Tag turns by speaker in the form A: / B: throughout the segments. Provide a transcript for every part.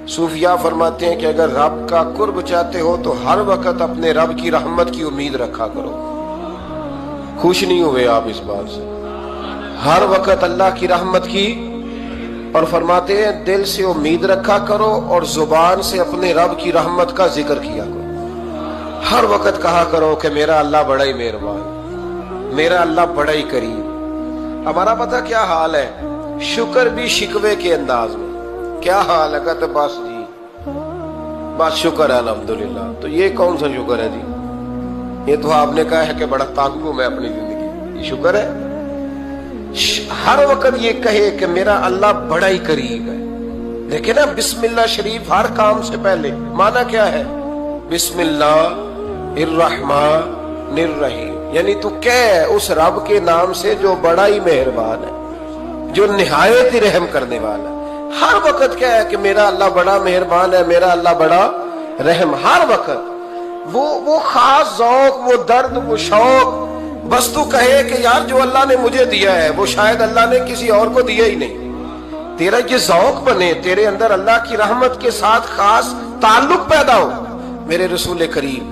A: صوفیاء فرماتے ہیں کہ اگر رب کا قرب چاہتے ہو تو ہر وقت اپنے رب کی رحمت کی امید رکھا کرو۔ خوش نہیں ہوئے آپ اس بات سے؟ ہر وقت اللہ کی رحمت کی، اور فرماتے ہیں دل سے امید رکھا کرو اور زبان سے اپنے رب کی رحمت کا ذکر کیا کرو۔ ہر وقت کہا کرو کہ میرا اللہ بڑا ہی مہربان، میرا اللہ بڑا ہی کریم۔ ہمارا پتہ کیا حال ہے؟ شکر بھی شکوے کے انداز میں۔ کیا حال ہے؟ کہتے بس جی بس شکر ہے الحمدللہ۔ تو یہ کون سا شکر ہے جی؟ یہ تو آپ نے کہا ہے کہ بڑا تانگ ہوں میں اپنی زندگی، یہ شکر ہے؟ ہر وقت یہ کہے کہ میرا اللہ بڑا ہی قریب ہے۔ دیکھیں نا بسم اللہ شریف ہر کام سے پہلے معنی کیا ہے؟ بسم اللہ الرحمن الرحیم، یعنی تو کہہ اس رب کے نام سے جو بڑا ہی مہربان ہے، جو نہایت ہی رحم کرنے والا ہے۔ ہر وقت کیا ہے کہ میرا اللہ بڑا مہربان ہے، میرا اللہ بڑا رحم۔ ہر وقت وہ خاص ذوق، وہ درد، وہ شوق، بس تو کہے کہ یار جو اللہ نے مجھے دیا ہے وہ شاید اللہ نے کسی اور کو دیا ہی نہیں۔ تیرا یہ ذوق بنے، تیرے اندر اللہ کی رحمت کے ساتھ خاص تعلق پیدا ہو۔ میرے رسول کریم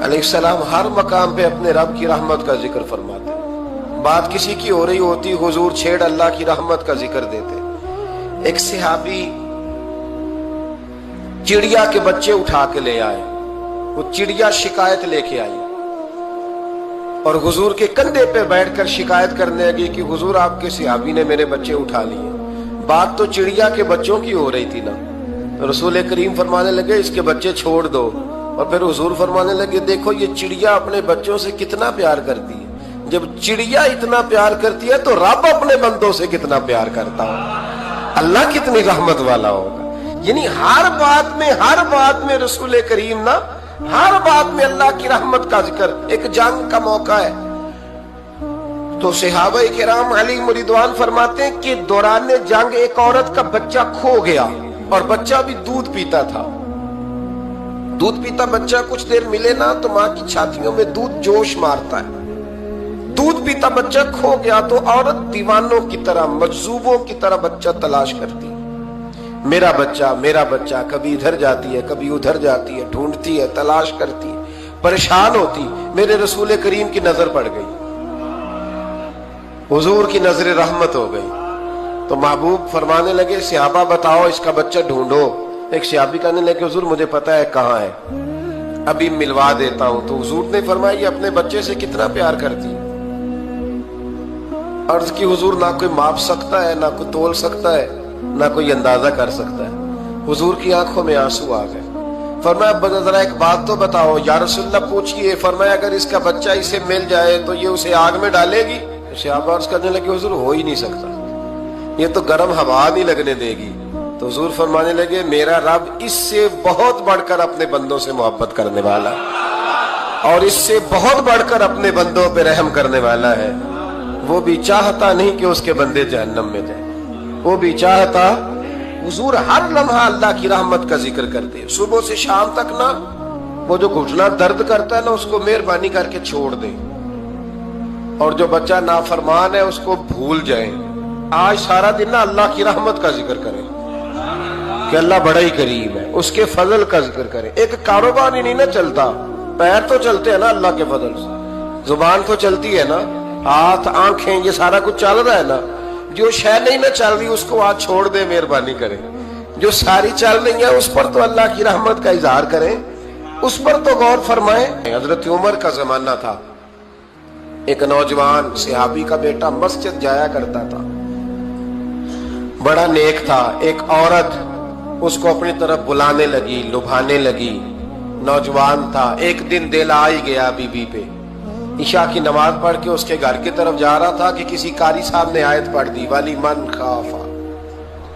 A: علیہ السلام ہر مقام پہ اپنے رب کی رحمت کا ذکر فرماتے ہیں۔ بات کسی کی ہو رہی ہوتی، حضور چھیڑ اللہ کی رحمت کا ذکر دیتے۔ ایک صحابی چڑیا کے بچے اٹھا کے لے آئے، وہ چڑیا شکایت لے کے آئی اور حضور کے کندھے پہ بیٹھ کر شکایت کرنے لگی کہ حضور آپ کے صحابی نے میرے بچے اٹھا لیے۔ بات تو چڑیا کے بچوں کی ہو رہی تھی نا، تو رسول کریم فرمانے لگے اس کے بچے چھوڑ دو، اور پھر حضور فرمانے لگے دیکھو یہ چڑیا اپنے بچوں سے کتنا پیار کرتی ہے۔ جب چڑیا اتنا پیار کرتی ہے تو رب اپنے بندوں سے کتنا پیار کرتا ہے، اللہ کتنی رحمت والا ہوگا۔ یعنی ہر بات میں رسول کریم نا، ہر بات میں اللہ کی رحمت کا ذکر۔ ایک جنگ کا موقع ہے تو صحابہ کرام علیہم رضوان فرماتے ہیں کہ دوران جنگ ایک عورت کا بچہ کھو گیا، اور بچہ بھی دودھ پیتا تھا۔ دودھ پیتا بچہ کچھ دیر ملے نا تو ماں کی چھاتیوں میں دودھ جوش مارتا ہے۔ دودھ پیتا بچہ کھو گیا تو عورت دیوانوں کی طرح، مجذوبوں کی طرح بچہ تلاش کرتی ہے۔ میرا بچہ، کبھی ادھر جاتی ہے کبھی ادھر جاتی ہے، ڈھونڈتی ہے، تلاش کرتی ہے، پریشان ہوتی۔ میرے رسول کریم کی نظر پڑ گئی، حضور کی نظر رحمت ہو گئی، تو محبوب فرمانے لگے صحابہ بتاؤ اس کا بچہ ڈھونڈو۔ ایک صحابی کہنے لگے حضور مجھے پتا ہے کہاں ہے، ابھی ملوا دیتا ہوں۔ تو حضور نے فرمایا یہ اپنے بچے سے کتنا پیار کرتی ہے۔ عرض کی حضور نہ کوئی ماپ سکتا ہے، نہ کوئی تول سکتا ہے، نہ کوئی اندازہ کر سکتا ہے۔ حضور کی آنکھوں میں آنسو آ گئے۔ فرمایا ذرا ایک بات تو بتاؤ یا رسول اللہ پوچھئے۔ فرمایا اگر اس کا بچہ اسے مل جائے تو یہ اسے آگ میں ڈالے گی؟ صحابہ عرض کرنے لگے حضور ہو ہی نہیں سکتا، یہ تو گرم ہوا نہیں لگنے دے گی۔ تو حضور فرمانے لگے میرا رب اس سے بہت بڑھ کر اپنے بندوں سے محبت کرنے والا اور اس سے بہت بڑھ کر اپنے بندوں پہ رحم کرنے والا ہے۔ وہ بھی چاہتا نہیں کہ اس کے بندے جہنم میں جائیں، وہ بھی چاہتا۔ حضور ہر لمحہ اللہ کی رحمت کا ذکر کرتے، صبح سے شام تک نا وہ جو گھٹنا درد کرتا ہے نا اس کو مہربانی کر کے چھوڑ دیں، اور جو بچہ نافرمان ہے اس کو بھول جائیں۔ آج سارا دن نا اللہ کی رحمت کا ذکر کریں کہ اللہ بڑا ہی کریم ہے، اس کے فضل کا ذکر کریں۔ ایک کاروبار ہی نہیں نا چلتا، پیر تو چلتے ہیں نا اللہ کے فضل سے، زبان تو چلتی ہے نا، ہاتھ آنکھیں یہ سارا کچھ چل رہا ہے نا۔ جو شے نہیں نہ چل رہی اس کو آج چھوڑ دے، مہربانی کریں۔ جو ساری چل رہی ہے اس پر تو اللہ کی رحمت کا اظہار کریں، اس پر تو غور فرمائیں۔ حضرت عمر کا زمانہ تھا، ایک نوجوان صحابی کا بیٹا مسجد جایا کرتا تھا، بڑا نیک تھا۔ ایک عورت اس کو اپنی طرف بلانے لگی، لبھانے لگی، نوجوان تھا۔ ایک دن دل آ ہی گیا بی بی پہ، عشاء کی نماز پڑھ کے اس کے گھر کی طرف جا رہا تھا کہ کسی قاری صاحب نے آیت پڑھ دی، وَلِمَنْ خَافَ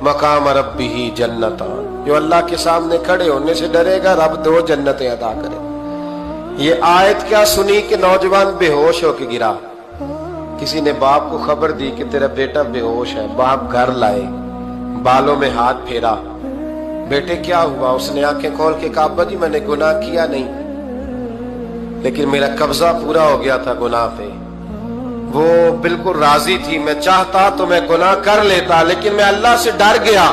A: مَقَامَ رَبِّهِ جَنَّتَانِ، جو اللہ کے سامنے کھڑے ہونے سے ڈرے گا رب 2 جنتیں عطا کرے۔ یہ آیت کیا سنی کہ نوجوان بے ہوش ہو کے گرا۔ کسی نے باپ کو خبر دی کہ تیرا بیٹا بے ہوش ہے۔ باپ گھر لائے، بالوں میں ہاتھ پھیرا، بیٹے کیا ہوا؟ اس نے آنکھیں کھول کے کہا ابا جی میں نے گناہ کیا نہیں، لیکن میرا قبضہ پورا ہو گیا تھا گناہ پہ۔ وہ بالکل راضی تھی، میں چاہتا تو میں گناہ کر لیتا لیکن میں اللہ سے ڈر گیا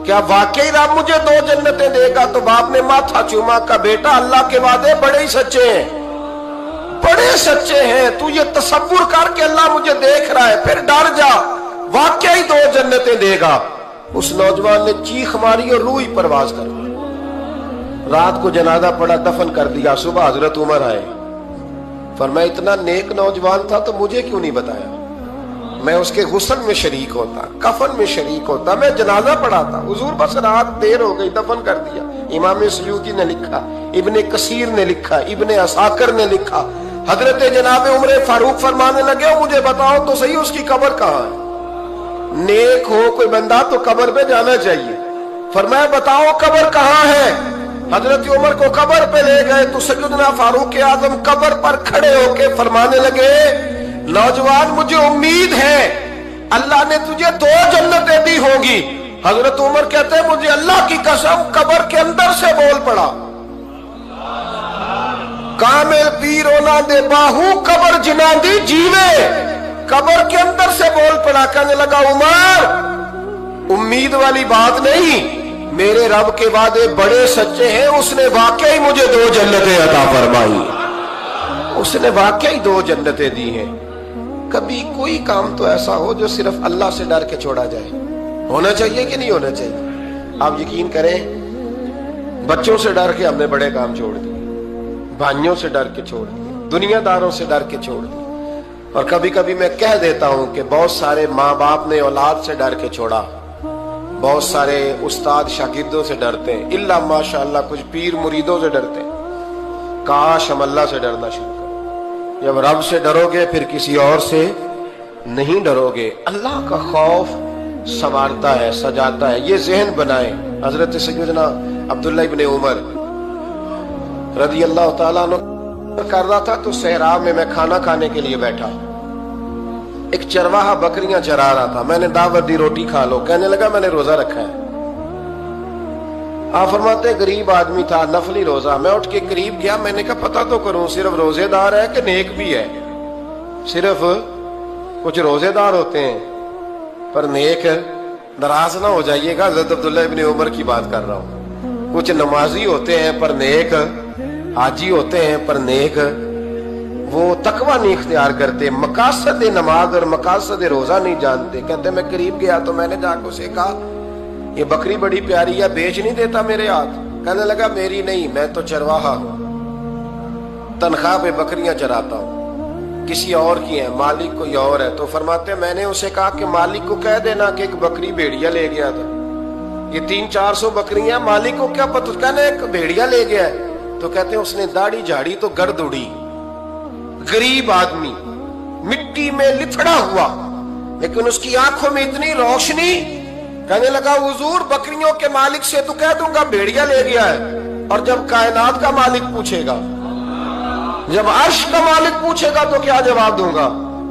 A: क्या वाकई रब मुझे 2 जन्नतें देगा? तो बाप ने माथा चूमा, का बेटा अल्लाह के वादे बड़े ही सच्चे हैं, बड़े सच्चे हैं। तू ये तसव्वुर कर के अल्लाह मुझे देख रहा है, फिर डर जा, वाकई 2 जन्नतें देगा। उस नौजवान ने चीख मारी और रूह ही परवाज कर दी। रात को जनाजा पड़ा, दफन कर दिया। सुबह हजरत उमर आए, फरमाया इतना नेक नौजवान था तो मुझे क्यों नहीं बताया? मैं उसके गुस्ल में शरीक होता, कफन में शरीक होता, मैं जनाजा पढ़ाता। हुजूर बस रात देर हो गई, दफन कर दिया। इमाम सयूती ने लिखा, इब्ने कसीर ने लिखा, इब्ने असाकर ने लिखा, हजरत जनाब उमर फारूक फरमाने लगे, मुझे बताओ तो सही उसकी कब्र कहाँ है? नेक हो कोई बंदा तो कब्र पे जाना चाहिए। फरमाया बताओ कब्र कहाँ है? हजरत उमर को कब्र पे ले गए तो सैयदना फारूक आजम कब्र पर खड़े होके फरमाने लगे, नौजवान मुझे उम्मीद है अल्लाह ने तुझे 2 जन्नतें दी होंगी। हजरत उमर कहते हैं मुझे अल्लाह की कसम कब्र के अंदर से बोल पड़ा, कामिल पीर ओना दे बाहू कब्र जिना दी जीवे। कब्र के अंदर से बोल पड़ा, कहने लगा उमर उम्मीद वाली बात नहीं, मेरे रब के वादे बड़े सच्चे हैं, उसने वाकई मुझे 2 जन्नतें अता फरमाई, उसने वाकई 2 जन्नतें दी हैं। कभी कोई काम तो ऐसा हो जो सिर्फ अल्लाह से डर के छोड़ा जाए, होना चाहिए कि नहीं होना चाहिए? आप यकीन करें, बच्चों से डर के हमने बड़े काम छोड़ दिए, भाइयों से डर के छोड़ दिए, दुनियादारों से डर के छोड़ दिए। और कभी कभी मैं कह देता हूं कि बहुत सारे माँ बाप ने औलाद से डर के छोड़ा, बहुत सारे उस्ताद शागिर्दों से डरते हैं, इल्ला माशाअल्लाह कुछ पीर मुरीदों से डरते हैं। काश हम अल्लाह से डरना शुरू करें। जब रब से डरोगे फिर किसी और से नहीं डरोगे। अल्लाह का खौफ संवारता है, सजाता है, ये ज़हन बनाए। हजरत सैयदना अब्दुल्ला इब्ने उमर रज़ी अल्लाह ताला अन्हु कर रहा था तो सहरा में मैं खाना खाने के लिए बैठा, एक चरवाहा बकरियां चरा रहा था, मैंने दावत दी रोटी खा लो, कहने लगा मैंने रोजा रखा है। आप फरमाते गरीब आदमी था, नफली रोजा। मैं उठ के करीब गया, मैंने कहा पता तो करूं सिर्फ रोजेदार है कि नेक भी है? सिर्फ कुछ रोजेदार होते हैं पर नेक, नाराज ना हो जाइएगा, हज़रत अब्दुल्ला इब्ने उमर की बात कर रहा हूं। कुछ नमाजी होते हैं पर नेक, हाजी होते हैं पर नेक, वो तकवा नहीं इख्तियार करते, मकासद नमाज और मकासद रोजा नहीं जानते। कहते मैं करीब गया तो मैंने जाकर उसे कहा ये बकरी बड़ी प्यारी है, बेच नहीं देता मेरे हाथ? कहने लगा मेरी नहीं, मैं तो चरवाहा हूं, तनख्वाह पे बकरियां चराता हूं, किसी और की है, मालिक कोई और है। तो फरमाते मैंने उसे कहा कि मालिक को कह देना कि एक बकरी भेड़िया ले गया था, ये 300-400 बकरियां, मालिक को क्या पता? कहने एक भेड़िया ले गया है। तो कहते उसने दाढ़ी झाड़ी तो गर्द उड़ी, गरीब आदमी मिट्टी में लिथड़ा हुआ, लेकिन उसकी आंखों में इतनी रोशनी। कहने लगा हुजूर बकरियों के मालिक से तो कह दूंगा भेड़िया ले गया है, और जब कायनात का मालिक पूछेगा, जब अर्श का मालिक पूछेगा तो क्या जवाब दूंगा?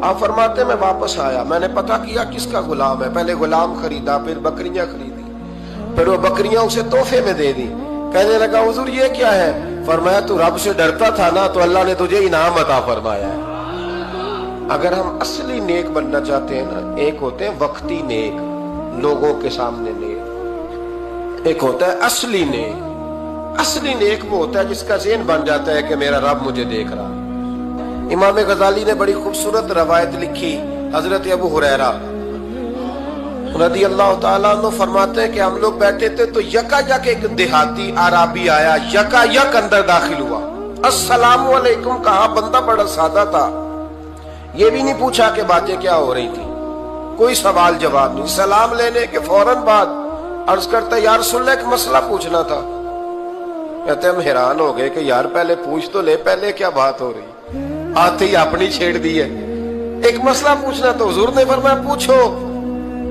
A: आप फरमाते मैं वापस आया, मैंने पता किया किसका गुलाम है, पहले गुलाम खरीदा, फिर बकरियां खरीदी, फिर वो बकरियां उसे तोहफे में दे दी। कहने लगा हुजूर ये क्या है? फरमाया तू रब से डरता था ना तो अल्लाह ने तुझे इनाम अता फरमाया है। अगर हम असली नेक बनना चाहते हैं ना, एक होते हैं वक्ती नेक, लोगों के सामने नेक, एक होता है असली नेक। असली नेक वो होता है जिसका ज़हन बन जाता है कि मेरा रब मुझे देख रहा। इमाम गजाली ने बड़ी खूबसूरत रवायत लिखी, हजरत अबू हुरैरा रज़ी अल्लाह ताला अन्हु फरमाते हैं कि हम लोग बैठे थे तो यकायक एक देहाती आराबी आया, यकायक अंदर दाखिल हुआ, अस्सलामु अलैकुम कहा। बंदा बड़ा सादा था, ये भी नहीं पूछा कि बातें क्या हो रही थी, कोई सवाल जवाब नहीं। सलाम लेने के फौरन बाद अर्ज करता यार रसूलल्लाह एक मसला पूछना था। कहते हम हैरान हो गए कि यार पहले पूछ तो ले, पहले क्या बात हो रही, आते ही अपनी छेड़ दी है। एक मसला पूछना तो हुजूर ने फरमाया पूछो।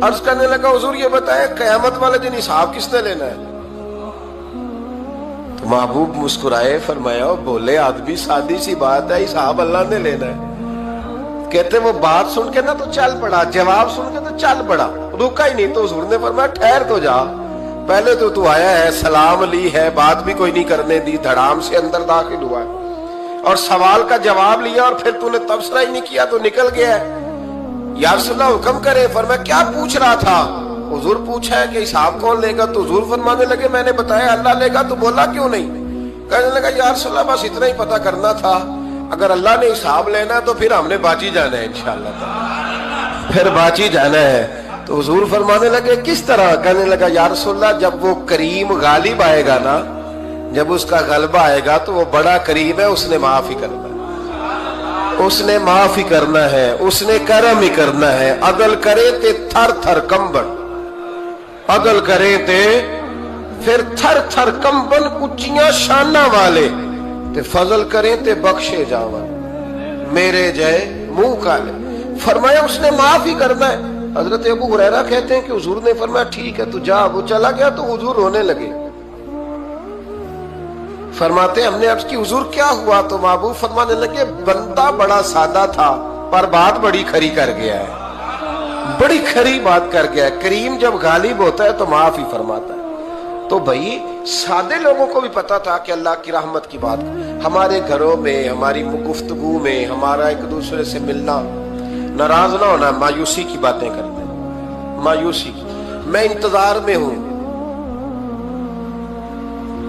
A: अर्ज करने लगा हुजूर ये बताए कयामत वाले दिन हिसाब किसने लेना है? तो महबूब मुस्कुराए, फरमाया बोले आदमी सादी सी बात है, हिसाब अल्लाह ने लेना है। कहते वो बात सुन के ना तो चल पड़ा, जवाब सुन के तो चल पड़ा, रुका ही नहीं। तो हुजूर ने फरमाया ठहर तो जा, पहले तो तू आया है, सलाम ली है, बात भी कोई नहीं करने दी, धड़ाम से अंदर दाखिल हुआ है और सवाल का जवाब लिया और फिर तूने तबसरा ही नहीं किया तो निकल गया है। या रसूलल्लाह हुक्म करे। फरमाया क्या पूछ रहा था? हुजूर पूछा है कि हिसाब कौन लेगा, तो हुजूर फरमाने लगे मैंने बताया अल्लाह लेगा, तो बोला क्यों नहीं? कहने लगा या रसूलल्लाह बस इतना ही पता करना था, अगर अल्लाह ने हिसाब लेना तो फिर हमने बाजी जाना है इंशाअल्लाह, फिर बाजी जाना है। तो हुजूर फरमाने लगे किस तरह? कहने लगा या रसूलल्लाह जब वो करीम गालिब आएगा ना, जब उसका गलबा आएगा तो वो बड़ा करीम है, उसने माफ ही करना है, उसने माफ ही करना है, उसने करम ही करना है। अदल करे ते थर थर कंबन, अदल करे ते फिर थर थर कंबन, उच्चियां शाना वाले ते फजल करे ते बख्शे जावन, मेरे जय मुंह काले। फरमाया उसने माफ ही करना है। हजरत अबू हुरैरा कहते हैं कि हुजूर ने फरमाया ठीक है तू जा। वो चला गया तो हुजूर रोने लगे। फरमाते हमने अर्ज की हुजूर क्या हुआ? तो महबूब फरमाने लगे बंदा बड़ा सादा था पर बात बड़ी खरी कर गया है, बड़ी खरी बात कर गया है। करीम जब गालिब होता है तो माफ ही फरमाता है। तो भाई सादे लोगों को भी पता था कि अल्लाह की रहमत की बात, हमारे घरों में हमारी गुफ्तगू में हमारा एक दूसरे से मिलना, नाराज ना होना, मायूसी की बातें करते हैं, मायूसी की। मैं इंतजार में हूं,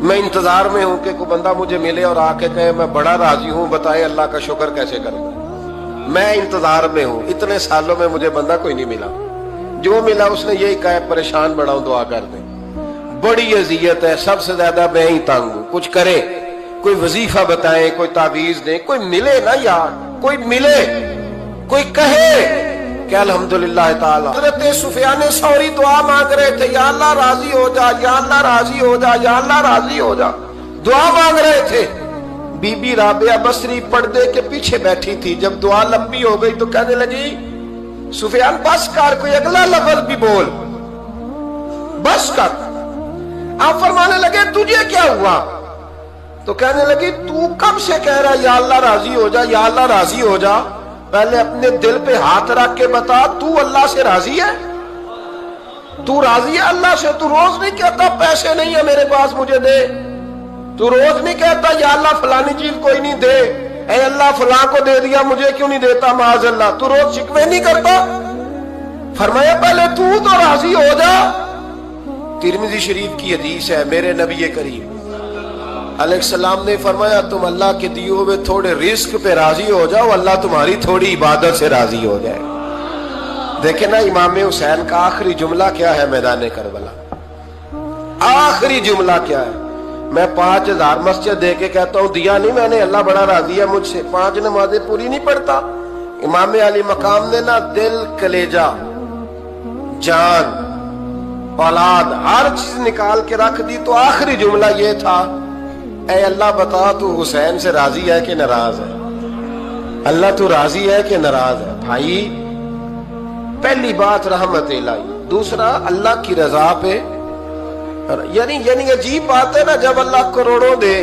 A: मैं इंतजार में हूं कि कोई बंदा मुझे मिले और आके कहे मैं बड़ा राजी हूं, बताए अल्लाह का शुक्र कैसे करूं। मैं इंतजार में हूं, इतने सालों में मुझे बंदा कोई नहीं मिला, जो मिला उसने यही कहा परेशान बड़ा हूं दुआ कर दे। बड़ी अजियत है, सबसे ज्यादा मैं ही तंग हूं, कुछ करे, कोई वजीफा बताए, कोई तावीज दे, कोई मिले ना यार, कोई मिले, कोई कहे कि अल्हम्दुलिल्लाह ताला। हज़रत सुफियान सौरी दुआ मांग रहे थे, या अल्लाह राजी हो जा, या अल्लाह राजी हो जा, या अल्लाह राजी हो जा, दुआ मांग रहे थे। बीबी राबिया बसरी पर्दे के पीछे बैठी थी। जब दुआ लंबी हो गई तो कहने लगी सुफियान बस कर, कोई अगला लफ्ज भी बोल, बस कर। आप फरमाने लगे तुझे क्या हुआ? तो कहने लगी तू कब से कह रहा या अल्लाह राजी हो जा, या अल्लाह राजी हो जा, पहले अपने दिल पे हाथ रख के बता तू अल्लाह से राजी है? तू राजी है अल्लाह से? तू रोज नहीं कहता पैसे नहीं है मेरे पास मुझे दे, तू रोज नहीं कहता या अल्लाह फलानी चीज कोई नहीं दे, ऐ अल्लाह फलां को दे दिया मुझे क्यों नहीं देता माज अल्लाह, तू रोज शिकवे नहीं करता? फरमाया पहले तू तो राजी हो जा। तिरमिज़ी शरीफ की हदीस है, मेरे नबी करीम अलैहिस्सलाम ने फरमाया तुम अल्लाह के दिए हुए थोड़े रिस्क पे राजी हो जाओ, अल्लाह तुम्हारी थोड़ी इबादत से राजी हो जाए। देखे ना इमाम हुसैन का आखिरी जुमला क्या है मैदान करबला, आखिरी जुमला क्या है? मैं 5000 मस्जिद दे के कहता हूं दिया नहीं मैंने, अल्लाह बड़ा राजी है मुझसे, 5 नमाजें पूरी नहीं पढ़ता। इमाम अली मकाम ने ना दिल, कलेजा, जान, औलाद हर चीज निकाल के रख दी। तो आखिरी जुमला ये था ऐ अल्लाह बता तू हुसैन से राजी है कि नाराज है? अल्लाह तू राजी है कि नाराज है? भाई पहली बात रहमत इलाही, दूसरा अल्लाह की रजा पे, यानी अजीब बात है ना, जब अल्लाह करोड़ों दे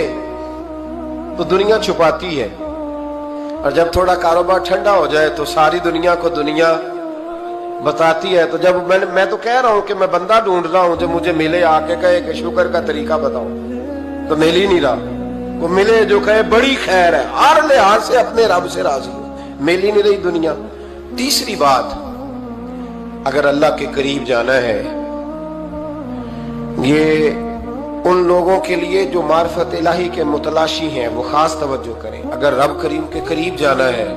A: तो दुनिया छुपाती है, और जब थोड़ा कारोबार ठंडा हो जाए तो सारी दुनिया को दुनिया बताती है। तो जब मैं तो कह रहा हूं कि मैं बंदा ढूंढ रहा हूं जो मुझे मिले, आके कहे कि शुक्र का तरीका बताओ, तो मिल ही नहीं रहा। वो मिले जो कहे बड़ी खैर है, हर लिहाज से अपने रब से राजी हो, मिल ही नहीं रही दुनिया। तीसरी बात, अगर अल्लाह के करीब जाना है, ये उन लोगों के लिए जो मार्फत इलाही के मुतलाशी हैं, वो खास तवज्जो करें। अगर रब करीम के करीब जाना है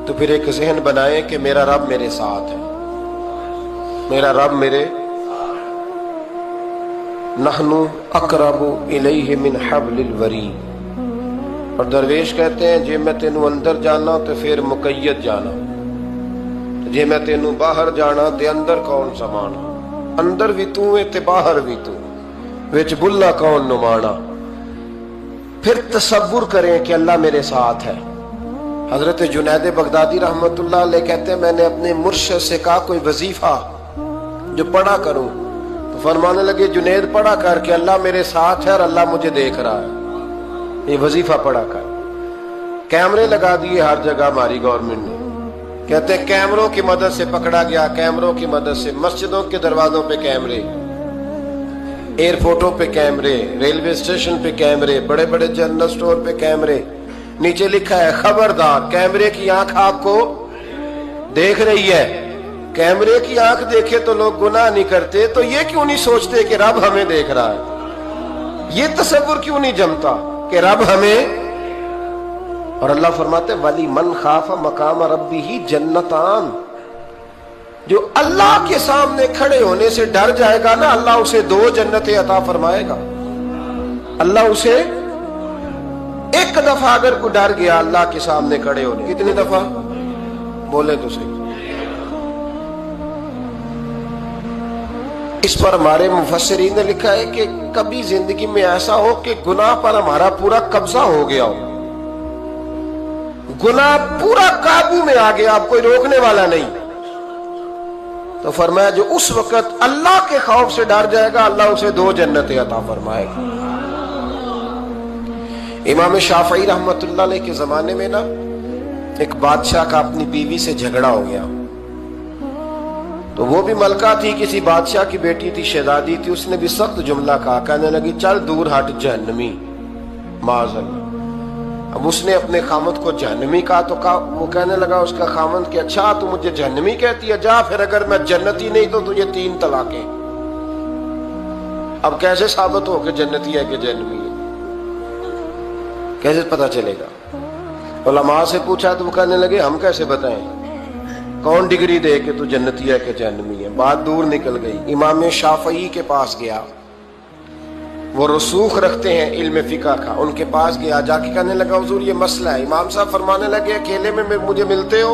A: तो फिर एक ज़हन बनाए कि मेरा रब मेरे साथ है, मेरा रब मेरे, नहनु अकरबु इलैहि मिन हब्लिल वरीद। और दरवेश कहते हैं जे मैं तेनू अंदर जाना तो फिर मुकय्यद जाना, जे मैं तेनू बाहर जाना ते अंदर कौन समाना, अंदर भी तू है ते बाहर भी तू, विच बुल्ला कौन नुमाना। फिर तसव्वुर करें कि अल्लाह मेरे साथ है। हजरत जुनैद बगदादी रहमतुल्लाह अलैह कहते हैं मैंने अपने मुर्शिद से कहा कोई वजीफा जो पढ़ा करूं, तो फरमाने लगे जुनैद पढ़ा कर कि अल्लाह मेरे साथ है और अल्लाह मुझे देख रहा है, ये वजीफा पढ़ा कर। कैमरे लगा दिए हर जगह हमारी गवर्नमेंट ने, कहते हैं कैमरों की मदद से पकड़ा गया, कैमरों की मदद से, मस्जिदों के दरवाजों पे कैमरे, एयरपोर्टों पे कैमरे, रेलवे स्टेशन पे कैमरे, बड़े बड़े जनरल स्टोर पे कैमरे, नीचे लिखा है खबरदार कैमरे की आंख आपको देख रही है, कैमरे की आंख देखे तो लोग गुनाह नहीं करते, तो ये क्यों नहीं सोचते कि रब हमें देख रहा है? ये तसव्वुर क्यों नहीं जमता कि रब हमें। और अल्लाह फरमाते वली मन खाफा मकाम रब्बिही जन्नतान, जो अल्लाह के सामने खड़े होने से डर जाएगा ना, अल्लाह उसे 2 जन्नतें अता फरमाएगा। अल्लाह उसे एक दफा अगर कोई डर गया अल्लाह के सामने खड़े होने, कितनी दफा बोले तो सही। इस पर हमारे मुफस्सिरीन ने लिखा है कि कभी जिंदगी में ऐसा हो कि गुनाह पर हमारा पूरा कब्जा हो गया हो, गुनाह पूरा काबू में आ गया, अब कोई रोकने वाला नहीं, तो फरमाया जो उस वक्त अल्लाह के खौफ से डर जाएगा अल्लाह उसे 2 जन्नतें अता फरमाएगा। इमाम शाफई रहमतुल्लाह अलैह के जमाने में ना एक बादशाह का अपनी बीवी से झगड़ा हो गया। तो वो भी मलका थी, किसी बादशाह की बेटी थी, शहजादी थी। उसने भी सख्त जुमला कहा, कहने लगी चल दूर हट जहन्नमी, माज़अल्लाह। अब उसने अपने खामद को जहन्नमी कहा तो वो कहने लगा उसका खामद कि अच्छा तू मुझे जहन्नमी कहती है, जा फिर अगर मैं जन्नती नहीं तो तुझे 3 तलाकें। अब कैसे साबित हो कि जन्नती है कि जहन्नमी है, कैसे पता चलेगा? उलमा से पूछा तो वो कहने लगे हम कैसे बताएं, कौन डिग्री दे कि तू जन्नती है कि जहन्नमी है। बात दूर निकल गई। इमाम शाफई के पास गया, वो रसूख रखते हैं इल्म फिक़ह का, उनके पास गया, जाके कहने लगा हुजूर ये मसला है। इमाम साहब फरमाने लगे अकेले में मुझे मिलते हो?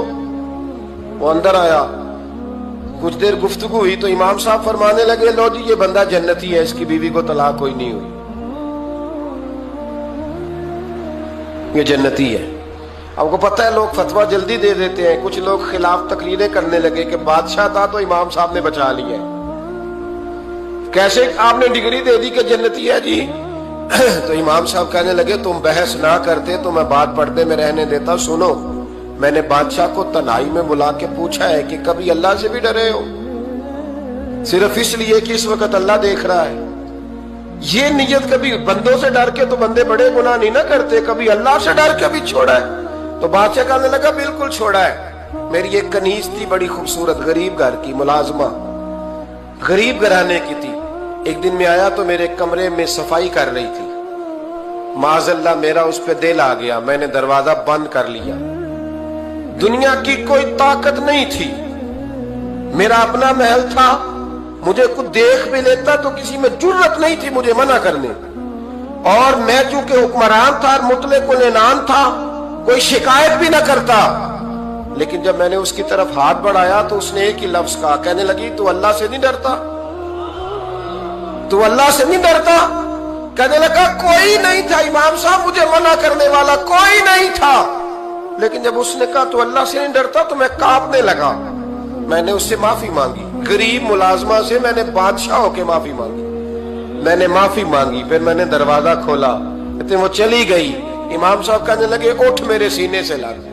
A: वो अंदर आया, कुछ देर गुफ्तगू हुई तो इमाम साहब फरमाने लगे लो जी ये बंदा जन्नती है, इसकी बीवी को तलाक कोई नहीं हुई, ये जन्नती है। आपको पता है लोग फतवा जल्दी दे देते हैं, कुछ लोग खिलाफ तकरीरें करने लगे कि बादशाह था तो इमाम साहब ने बचा लिया। कैसे आपने डिग्री दे दी कि जन्नती है जी? तो इमाम साहब कहने लगे तुम बहस ना करते तो मैं बात पर्दे में रहने देता। सुनो, मैंने बादशाह को तन्हाई में बुला के पूछा है कि कभी अल्लाह से भी डरे हो? सिर्फ इसलिए कि इस वक्त अल्लाह देख रहा है। ये नियत कभी बंदों से डर के तो बंदे बड़े गुनाह नहीं ना करते, कभी अल्लाह से डर के भी छोड़ा है। तो बादशाह कहने लगा बिल्कुल छोड़ा है। मेरी एक कनीज थी बड़ी खूबसूरत, गरीब घर की मुलाजमा, गरीब घराने की थी। एक दिन में आया तो मेरे कमरे में सफाई कर रही थी। माज़अल्लाह मेरा उस पे दिल आ गया, मैंने दरवाजा बंद कर लिया। दुनिया की कोई ताकत नहीं थी, मेरा अपना महल था, मुझे कुछ देख भी लेता तो किसी में जुर्रत नहीं थी मुझे मना करने। और मैं चूंकि हुक्मरान था, मुतले कुल इनाम था, कोई शिकायत भी ना करता। लेकिन जब मैंने उसकी तरफ हाथ बढ़ाया तो उसने एक ही लफ्ज कहा, कहने लगी तू अल्लाह से नहीं डरता? तू अल्लाह से नहीं डरता? कहने लगा कोई नहीं था इमाम साहब मुझे मना करने वाला, कोई नहीं था। लेकिन जब उसने कहा तू अल्लाह से नहीं डरता तो मैं कांपने लगा। मैंने उससे माफी मांगी, गरीब मुलाजमा से मैंने बादशाह होके माफी मांगी। मैंने माफी मांगी, फिर मैंने दरवाजा खोला, इतने वो चली गई। इमाम साहब कहने लगे उठ मेरे सीने से लग।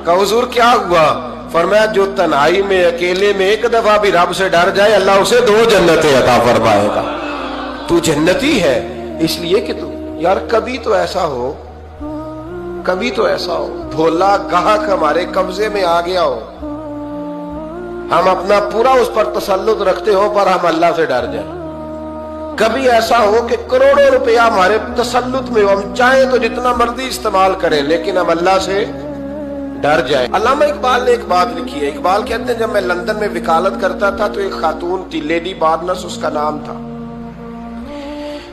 A: कहा हुजूर क्या हुआ? फरमाया जो तन्हाई में अकेले में एक दफा भी रब से डर जाए अल्लाह उसे 2 जन्नतें अता फरमाएगा। तू जन्नती है इसलिए कि तू यार कभी तो ऐसा हो, कभी तो ऐसा हो भोला गाहक हमारे कब्जे में आ गया हो, हम अपना पूरा उस पर तसल्लुत रखते हो पर हम अल्लाह से डर जाए। कभी ऐसा हो कि करोड़ों रुपया हमारे तसल्लुत में हो, हम चाहें तो जितना मर्जी इस्तेमाल करें लेकिन हम अल्लाह से डर जाए। अल्लामा इकबाल ने एक बात लिखी है। इकबाल कहते हैं जब मैं लंदन में वकालत करता था तो एक खातून थी, लेडी बार्नस उसका नाम था।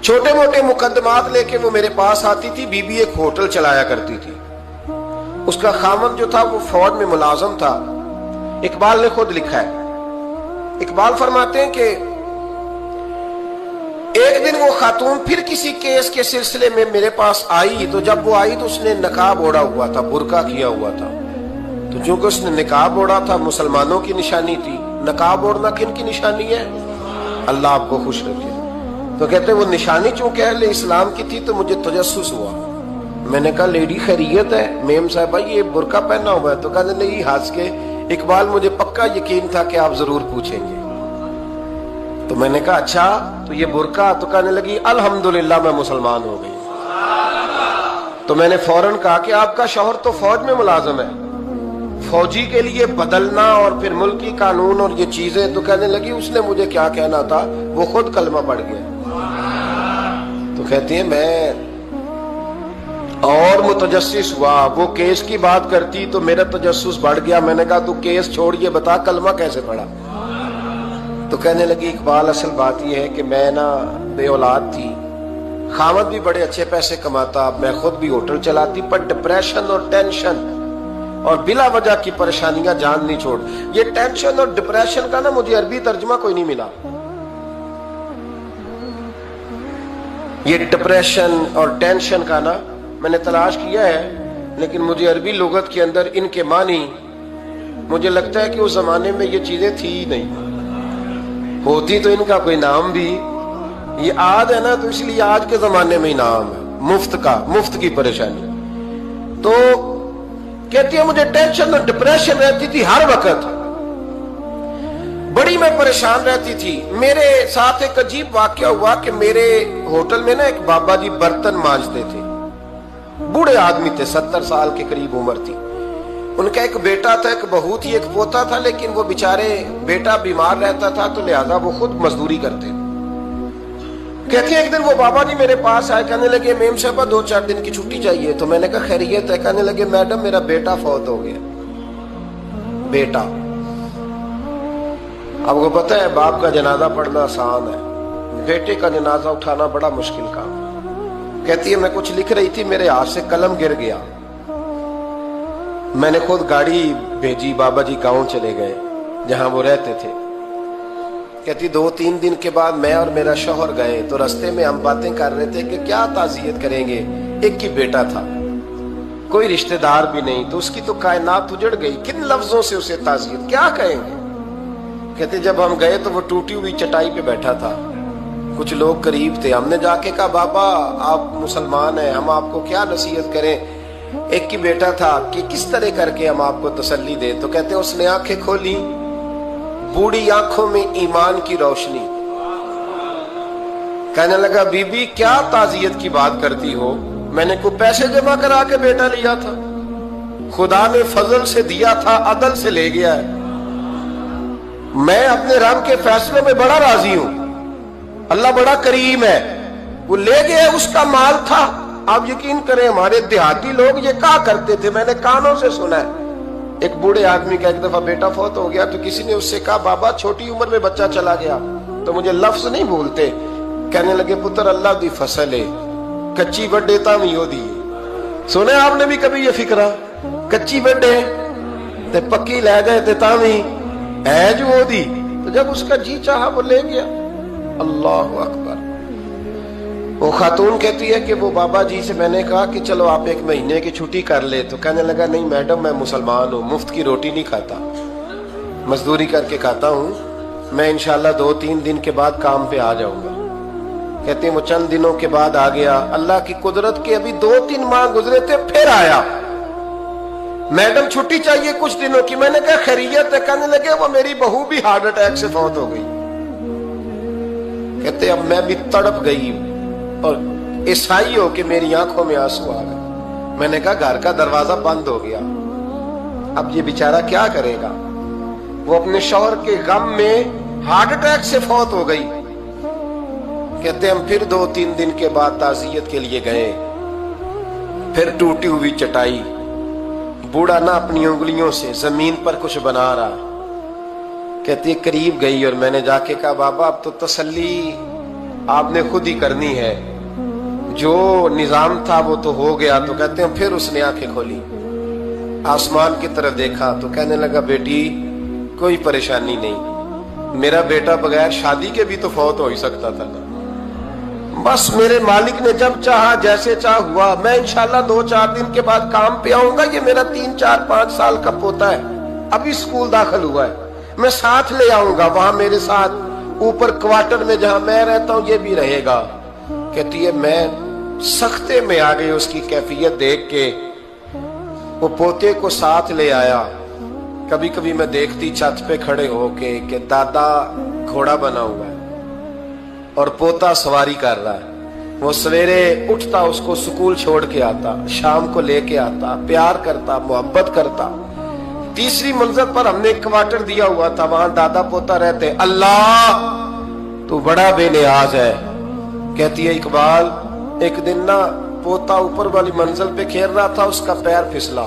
A: छोटे मोटे मुकदमात लेके वो मेरे पास आती थी। बीबी एक होटल चलाया करती थी, उसका खामद जो था वो फौज में मुलाजम था। इकबाल ने खुद लिखा है, इकबाल फरमाते हैं कि एक दिन वो खातून फिर किसी केस के सिलसिले में मेरे पास आई। तो जब वो आई तो उसने नकाब ओढ़ा हुआ था, बुर्का किया हुआ था। तो चूंकि उसने निकाब ओढ़ा था, मुसलमानों की निशानी थी। नकाब ओढ़ना किन की निशानी है? अल्लाह आपको खुश रखे। तो कहते वो निशानी चूंकि अहले इस्लाम की थी तो मुझे तजस्सुस हुआ। मैंने कहा लेडी खैरियत है? मेम साहब भाई ये बुर्का पहना हुआ है। तो कहने लगी हंस के, इकबाल मुझे पक्का यकीन था कि आप जरूर पूछेंगे। तो मैंने कहा अच्छा तो ये बुर्का? तो कहने लगी अल्हम्दुलिल्लाह मैं मुसलमान हो गई। तो मैंने फौरन कहा कि आपका शौहर तो फौज में मुलाजिम है। फौजी के लिए बदलना और फिर मुल्की कानून और ये चीजें, तो कहने लगी उसने मुझे क्या कहना था, वो खुद कलमा पढ़ गया। तो कहती है मैं और मुतजस्सिस हुआ, वो केस की बात करती तो मेरा तजस्सुस बढ़ गया। मैंने कहा तू केस छोड़, ये बता कलमा कैसे पढ़ा। तो कहने लगी इकबाल असल बात ये है कि मैं ना बे औलाद थी, खामद भी बड़े अच्छे पैसे कमाता, मैं खुद भी होटल चलाती, पर डिप्रेशन और टेंशन और बिला वजह की परेशानियां जान नहीं छोड़। ये टेंशन और डिप्रेशन का ना मुझे अरबी तर्जुमा कोई नहीं मिला। ये डिप्रेशन और टेंशन का ना मैंने तलाश किया है, लेकिन मुझे अरबी लुगत के अंदर इनके मानी, मुझे लगता है कि उस जमाने में ये चीजें थी ही नहीं। होती तो इनका कोई नाम भी, ये आज है ना तो इसलिए आज के जमाने में ही नाम है मुफ्त का, मुफ्त की परेशानी। तो कहती है मुझे टेंशन और डिप्रेशन रहती थी हर वक्त, बड़ी मैं परेशान रहती थी। मेरे साथ एक अजीब वाकया हुआ कि मेरे होटल में ना एक बाबा जी बर्तन मांजते थे, बूढ़े आदमी थे, 70 साल के करीब उम्र थी। उनका एक बेटा था, एक बहू थी, एक पोता था, लेकिन वो बेचारे बेटा बीमार रहता था तो लिहाजा वो खुद मजदूरी करते। कहती है एक दिन वो बाबा जी मेरे पास आए, कहने लगे मेम साहबा 2-4 दिन की छुट्टी चाहिए। तो मैंने कहा खैरियत है। कहने लगे मैडम मेरा बेटा फौत हो गया। बेटा, आपको पता है बाप का जनाजा पढ़ना आसान है, बेटे का जनाजा उठाना बड़ा मुश्किल काम। कहती है मैं कुछ लिख रही थी, मेरे हाथ से कलम गिर गया, मैंने खुद गाड़ी भेजी, बाबा जी गांव चले गए जहां वो रहते थे। कहती 2-3 दिन के बाद मैं और मेरा शौहर गए तो रास्ते में हम बातें कर रहे थे कि क्या ताज़ियत करेंगे। एक ही बेटा था, कोई रिश्तेदार भी नहीं, तो उसकी तो कायनात उजड़ गई, किन लफ्जों से उसे ताज़ियत क्या कहेंगे। कहते जब हम गए तो वो टूटी हुई चटाई पे बैठा था, कुछ लोग करीब थे, हमने जाके कहा बाबा आप मुसलमान हैं, हम आपको क्या नसीहत करें, एक ही बेटा था कि किस तरह करके हम आपको तसल्ली दे। तो कहते उसने आंखें खोली, बूढ़ी आंखों में ईमान की रोशनी। कहने लगा बीबी क्या ताज़ियत की बात करती हो, मैंने कोई पैसे जमा करा के बेटा लिया था, खुदा ने फजल से दिया था, अदल से ले गया है। मैं अपने रब के फैसलों में बड़ा राजी हूं, अल्लाह बड़ा करीम है, वो ले गया, उसका माल था। आप यकीन करें हमारे देहाती लोग ये क्या करते थे, मैंने कानों से सुना है। एक बूढ़े आदमी का एक दफा बेटा फौत हो गया तो किसी ने उससे कहा बाबा छोटी उम्र में बच्चा चला गया, तो मुझे लफ्ज नहीं भूलते। कहने लगे पुत्र अल्लाह दी फसल है, कच्ची बड्डे तामी हो दी। सुने आपने भी कभी ये फिक्रा, कच्ची बड्डे ते पक्की ले गए ते तामी है जो हो दी। तो जब उसका जी चाहा वो ले गया। अल्लाह अकबर। वो खातून कहती है कि वो बाबा जी से मैंने कहा कि चलो आप 1 महीने की छुट्टी कर ले, तो कहने लगा नहीं मैडम मैं मुसलमान हूँ, मुफ्त की रोटी नहीं खाता, मजदूरी करके खाता हूँ, मैं इंशाल्लाह 2-3 दिन के बाद काम पे आ जाऊंगा। कहते हैं वो चंद दिनों के बाद आ गया, अल्लाह की कुदरत के अभी 2-3 माह गुजरे थे, फिर आया, मैडम छुट्टी चाहिए कुछ दिनों की। मैंने कहा खैरियत है। कहने लगे वो मेरी बहू भी हार्ट अटैक से फौत हो गई। कहते अब मैं भी तड़प गई और ईसाई हो के मेरी आंखों में आंसू आ गए। मैंने कहा घर का दरवाजा बंद हो गया, अब ये बेचारा क्या करेगा। वो अपने शौहर के गम में हार्ट अटैक से फौत हो गई। कहते हम फिर 2-3 दिन के बाद ताज़ियत के लिए गए, फिर टूटी हुई चटाई, बूढ़ा ना अपनी उंगलियों से जमीन पर कुछ बना रहा। कहती करीब गई और मैंने जाके कहा बाबा अब तो तसल्ली आपने खुद ही करनी है, जो निजाम था वो तो हो गया। तो कहते हैं फिर उसने आंखें खोली, आसमान की तरफ देखा तो कहने लगा बेटी कोई परेशानी नहीं, मेरा बेटा बगैर शादी के भी तो फौत हो ही सकता था ना, बस मेरे मालिक ने जब चाहा जैसे चाह हुआ। मैं इंशाल्लाह 2-4 दिन के बाद काम पे आऊंगा। ये मेरा 3-4-5 साल का पोता है, अभी स्कूल दाखिल हुआ है, मैं साथ ले आऊंगा, वहां मेरे साथ ऊपर क्वार्टर में जहां मैं रहता हूं ये भी रहेगा। कहती है मैं सख्ते में आ गई उसकी कैफियत देख के। वो पोते को साथ ले आया। कभी कभी मैं देखती छत पे खड़े होके कि दादा घोड़ा बना हुआ है और पोता सवारी कर रहा है। वो सवेरे उठता, उसको स्कूल छोड़ के आता, शाम को लेके आता, प्यार करता, मोहब्बत करता। तीसरी मंजिल पर हमने एक क्वार्टर दिया हुआ था, वहां दादा पोता रहते। अल्लाह तू बड़ा बेनियाज है। कहती है इकबाल, एक दिन ना पोता ऊपर वाली मंजिल पे खेल रहा था, उसका पैर फिसला,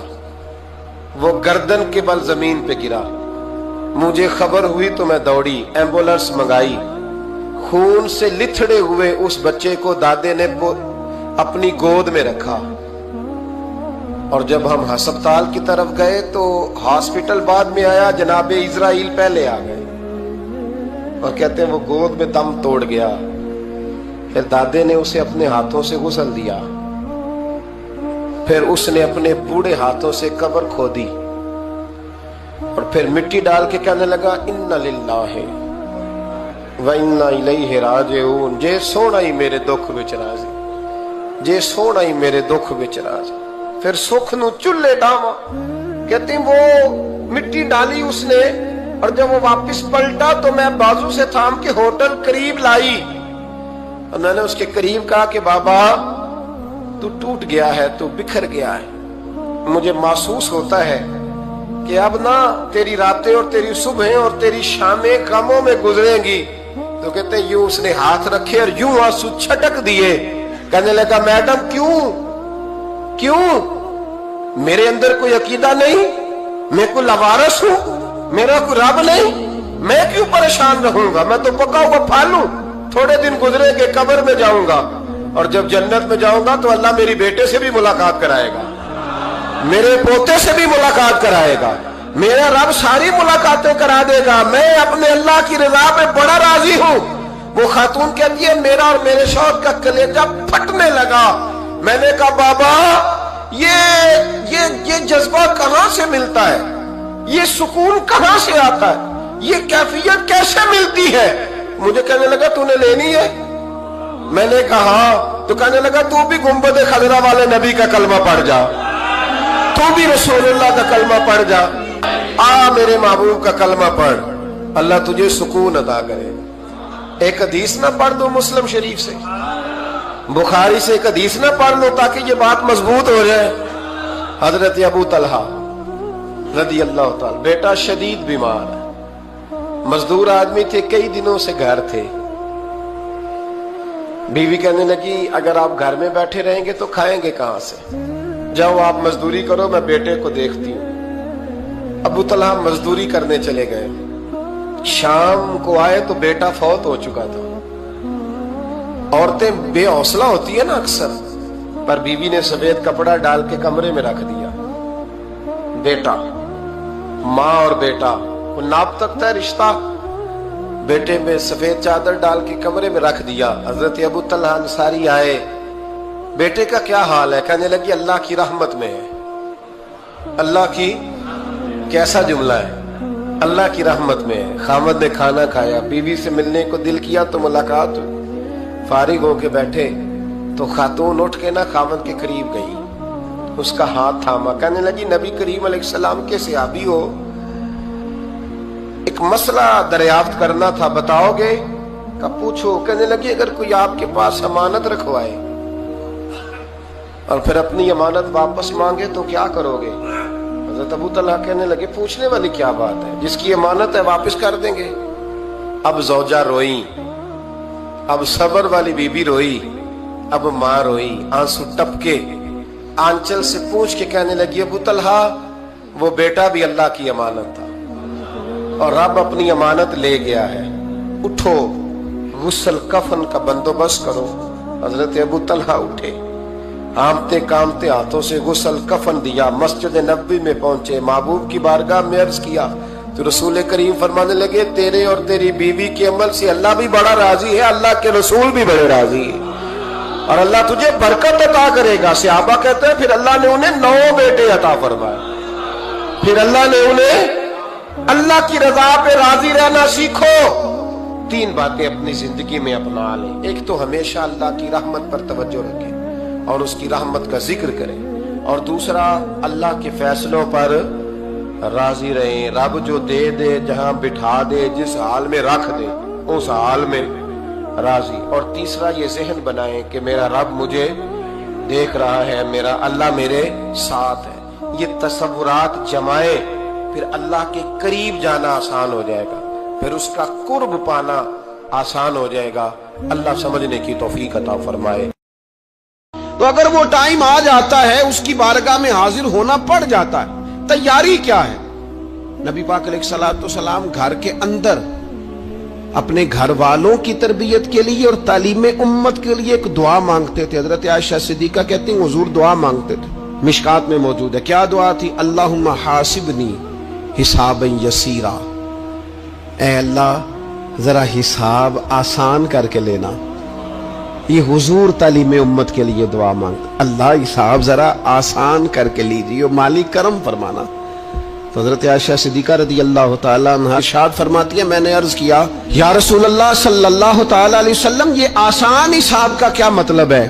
A: वो गर्दन के बल जमीन पे गिरा। मुझे खबर हुई तो मैं दौड़ी, एम्बुलेंस मंगाई। खून से लिथड़े हुए उस बच्चे को दादे ने अपनी गोद में रखा। और जब हम अस्पताल की तरफ गए तो हॉस्पिटल बाद में आया, जनाबे इजराइल पहले आ गए और कहते हैं वो गोद में दम तोड़ गया। फिर दादे ने उसे अपने हाथों से गुसल दिया, फिर उसने अपने बूढ़े हाथों से कब्र खोदी और फिर मिट्टी डाल के कहने लगा इन्ना लिल्लाहि व इन्ना इलैहि राजिऊन। जे सोना ही मेरे दुख विच राजी, जे सोना ही मेरे दुख विच राजी। फिर सुख नू चुल्ले डावा। कहती वो मिट्टी डाली उसने, और जब वो वापस पलटा तो मैं बाजू से थाम के होटल करीब लाई और मैंने उसके करीब कहा कि बाबा तू टूट गया है, तू बिखर गया है। मुझे महसूस होता है कि अब ना तेरी रातें और तेरी सुबहें और तेरी शामें गमों में गुजरेंगी। तो कहते यूं उसने हाथ रखे और यूं आंसू छटक दिए। कहने लगा मैडम क्यों क्यों, मेरे अंदर कोई अकीदा नहीं, मैं कोई लवारस हूं, मेरा कोई रब नहीं, मैं क्यों परेशान रहूंगा, मैं तो पका हुआ फालू। थोड़े दिन गुजरेंगे, कब्र में जाऊंगा और जब जन्नत में जाऊंगा तो अल्लाह मेरी बेटे से भी मुलाकात कराएगा, मेरे पोते से भी मुलाकात कराएगा, मेरा रब सारी मुलाकातें करा देगा। मैं अपने अल्लाह की रजा पे बड़ा राजी हूं। वो खातून कहती है मेरा और मेरे शौहर का कलेजा फटने लगा। मैंने कहा बाबा ये जज्बा कहां से मिलता है, ये सुकून कहां से आता है, ये कैफियत कैसे मिलती है। मुझे कहने लगा तूने लेनी है। मैंने कहा, तो कहने लगा तू भी गुंबद खजरा वाले नबी का कलमा पढ़ जा, तू भी रसूलुल्लाह का कलमा पढ़ जा, आ मेरे महबूब का कलमा पढ़, अल्लाह तुझे सुकून अता करे। एक हदीस ना पढ़ दो मुस्लिम शरीफ से, बुखारी से एक हदीस ना पढ़ लो ताकि ये बात मजबूत हो जाए। हजरत अबू तलहा रदी अल्लाह ताला, बेटा शदीद बीमार है, मजदूर आदमी थे, कई दिनों से घर थे। बीवी कहने लगी अगर आप घर में बैठे रहेंगे तो खाएंगे कहां से, जाओ आप मजदूरी करो, मैं बेटे को देखती हूँ। अबू तलहा मजदूरी करने चले गए। शाम को आए तो बेटा फौत हो चुका था। औरतें बेहौसला होती है ना अक्सर, पर बीवी ने सफेद कपड़ा डाल के कमरे में रख दिया। बेटा, माँ और बेटा वो नाप सकता है रिश्ता, बेटे में सफेद चादर डाल के कमरे में रख दिया। हजरत अबू तलहा अंसारी आए, बेटे का क्या हाल है, कहने लगी अल्लाह की रहमत में है। अल्लाह की, कैसा जुमला है, अल्लाह की रहमत में है। खामद ने खाना खाया, बीवी से मिलने को दिल किया तो मुलाकात हुई। फारिग होके बैठे तो खातून उठ के ना खामद के करीब गई, उसका हाथ थामा, कहने लगी नबी करीम अलैहिस्सलाम के सहाबी हो, एक मसला दरियाफ्त करना था, बताओगे? का पूछो। कहने लगी अगर कोई आपके पास अमानत रखवाए और फिर अपनी अमानत वापस मांगे तो क्या करोगे? हज़रत अबू तलहा कहने लगे पूछने वाली क्या बात है, जिसकी अमानत है वापस कर देंगे। अब जौजा रोई, अब सबर वाली बीबी रोई, अब माँ रोई, आंसू टपके, आंचल से पूछ के कहने लगी अबू तलहा वो बेटा भी अल्लाह की अमानत था और रब अपनी अमानत ले गया है, उठो गुस्ल कफन का बंदोबस्त करो। हजरत अबू तलहा उठे, आमते कामते हाथों से गुस्ल कफन दिया, मस्जिद नबवी में पहुंचे, महबूब की बारगाह में अर्ज किया तो रसूल करीम फरमाने लगे तेरे और तेरी बीवी के अमल से अल्लाह भी बड़ा राजी है, अल्लाह के रसूल भी बड़े राजी है और अल्लाह तुझे बरकत अता करेगा। सहाबा कहते हैं फिर अल्लाह ने उन्हें 9 बेटे अता फरमाए। फिर अल्लाह ने उन्हें अल्लाह की रजा पे राजी रहना सीखो। 3 बातें अपनी जिंदगी में अपना लें। एक तो हमेशा अल्लाह की रहमत पर तवज्जो रखें और उसकी रहमत का जिक्र करें, और दूसरा अल्लाह के फैसलों पर राजी रहें। रब जो दे दे, जहां बिठा दे, जिस हाल में रख दे उस हाल में राजी। और तीसरा ये जहन बनाएं कि मेरा रब मुझे देख रहा है, मेरा अल्लाह मेरे साथ है। ये तसव्वुरात जमाए پھر اللہ کے قریب جانا آسان ہو جائے گا، پھر اس کا قرب پانا آسان ہو جائے گا۔ اللہ سمجھنے کی توفیق عطا فرمائے۔
B: تو اگر وہ ٹائم آ جاتا ہے، اس کی بارگاہ میں حاضر ہونا پڑ جاتا ہے، تیاری کیا ہے؟ نبی پاک علیہ الصلوۃ والسلام گھر کے اندر اپنے گھر والوں کی تربیت کے لیے اور تعلیم امت کے لیے ایک دعا مانگتے تھے۔ حضرت عائشہ صدیقہ کہتی ہیں حضور دعا مانگتے تھے، مشکات میں موجود ہے۔ کیا دعا تھی؟ اللہم حاسبنی حسابا یسیرا، اے اللہ ذرا حساب آسان کر کے لینا۔ یہ حضور تعلیم امت کے لیے دعا مانگتے، اللہ حساب ذرا آسان کر کے لیجیے، مالی کرم فرمانا۔ تو حضرت عائشہ صدیقہ رضی اللہ تعالیٰ عنہ ارشاد فرماتی ہے، میں نے عرض کیا یا رسول اللہ صلی اللہ تعالیٰ علیہ وسلم، یہ آسان حساب کا کیا مطلب ہے؟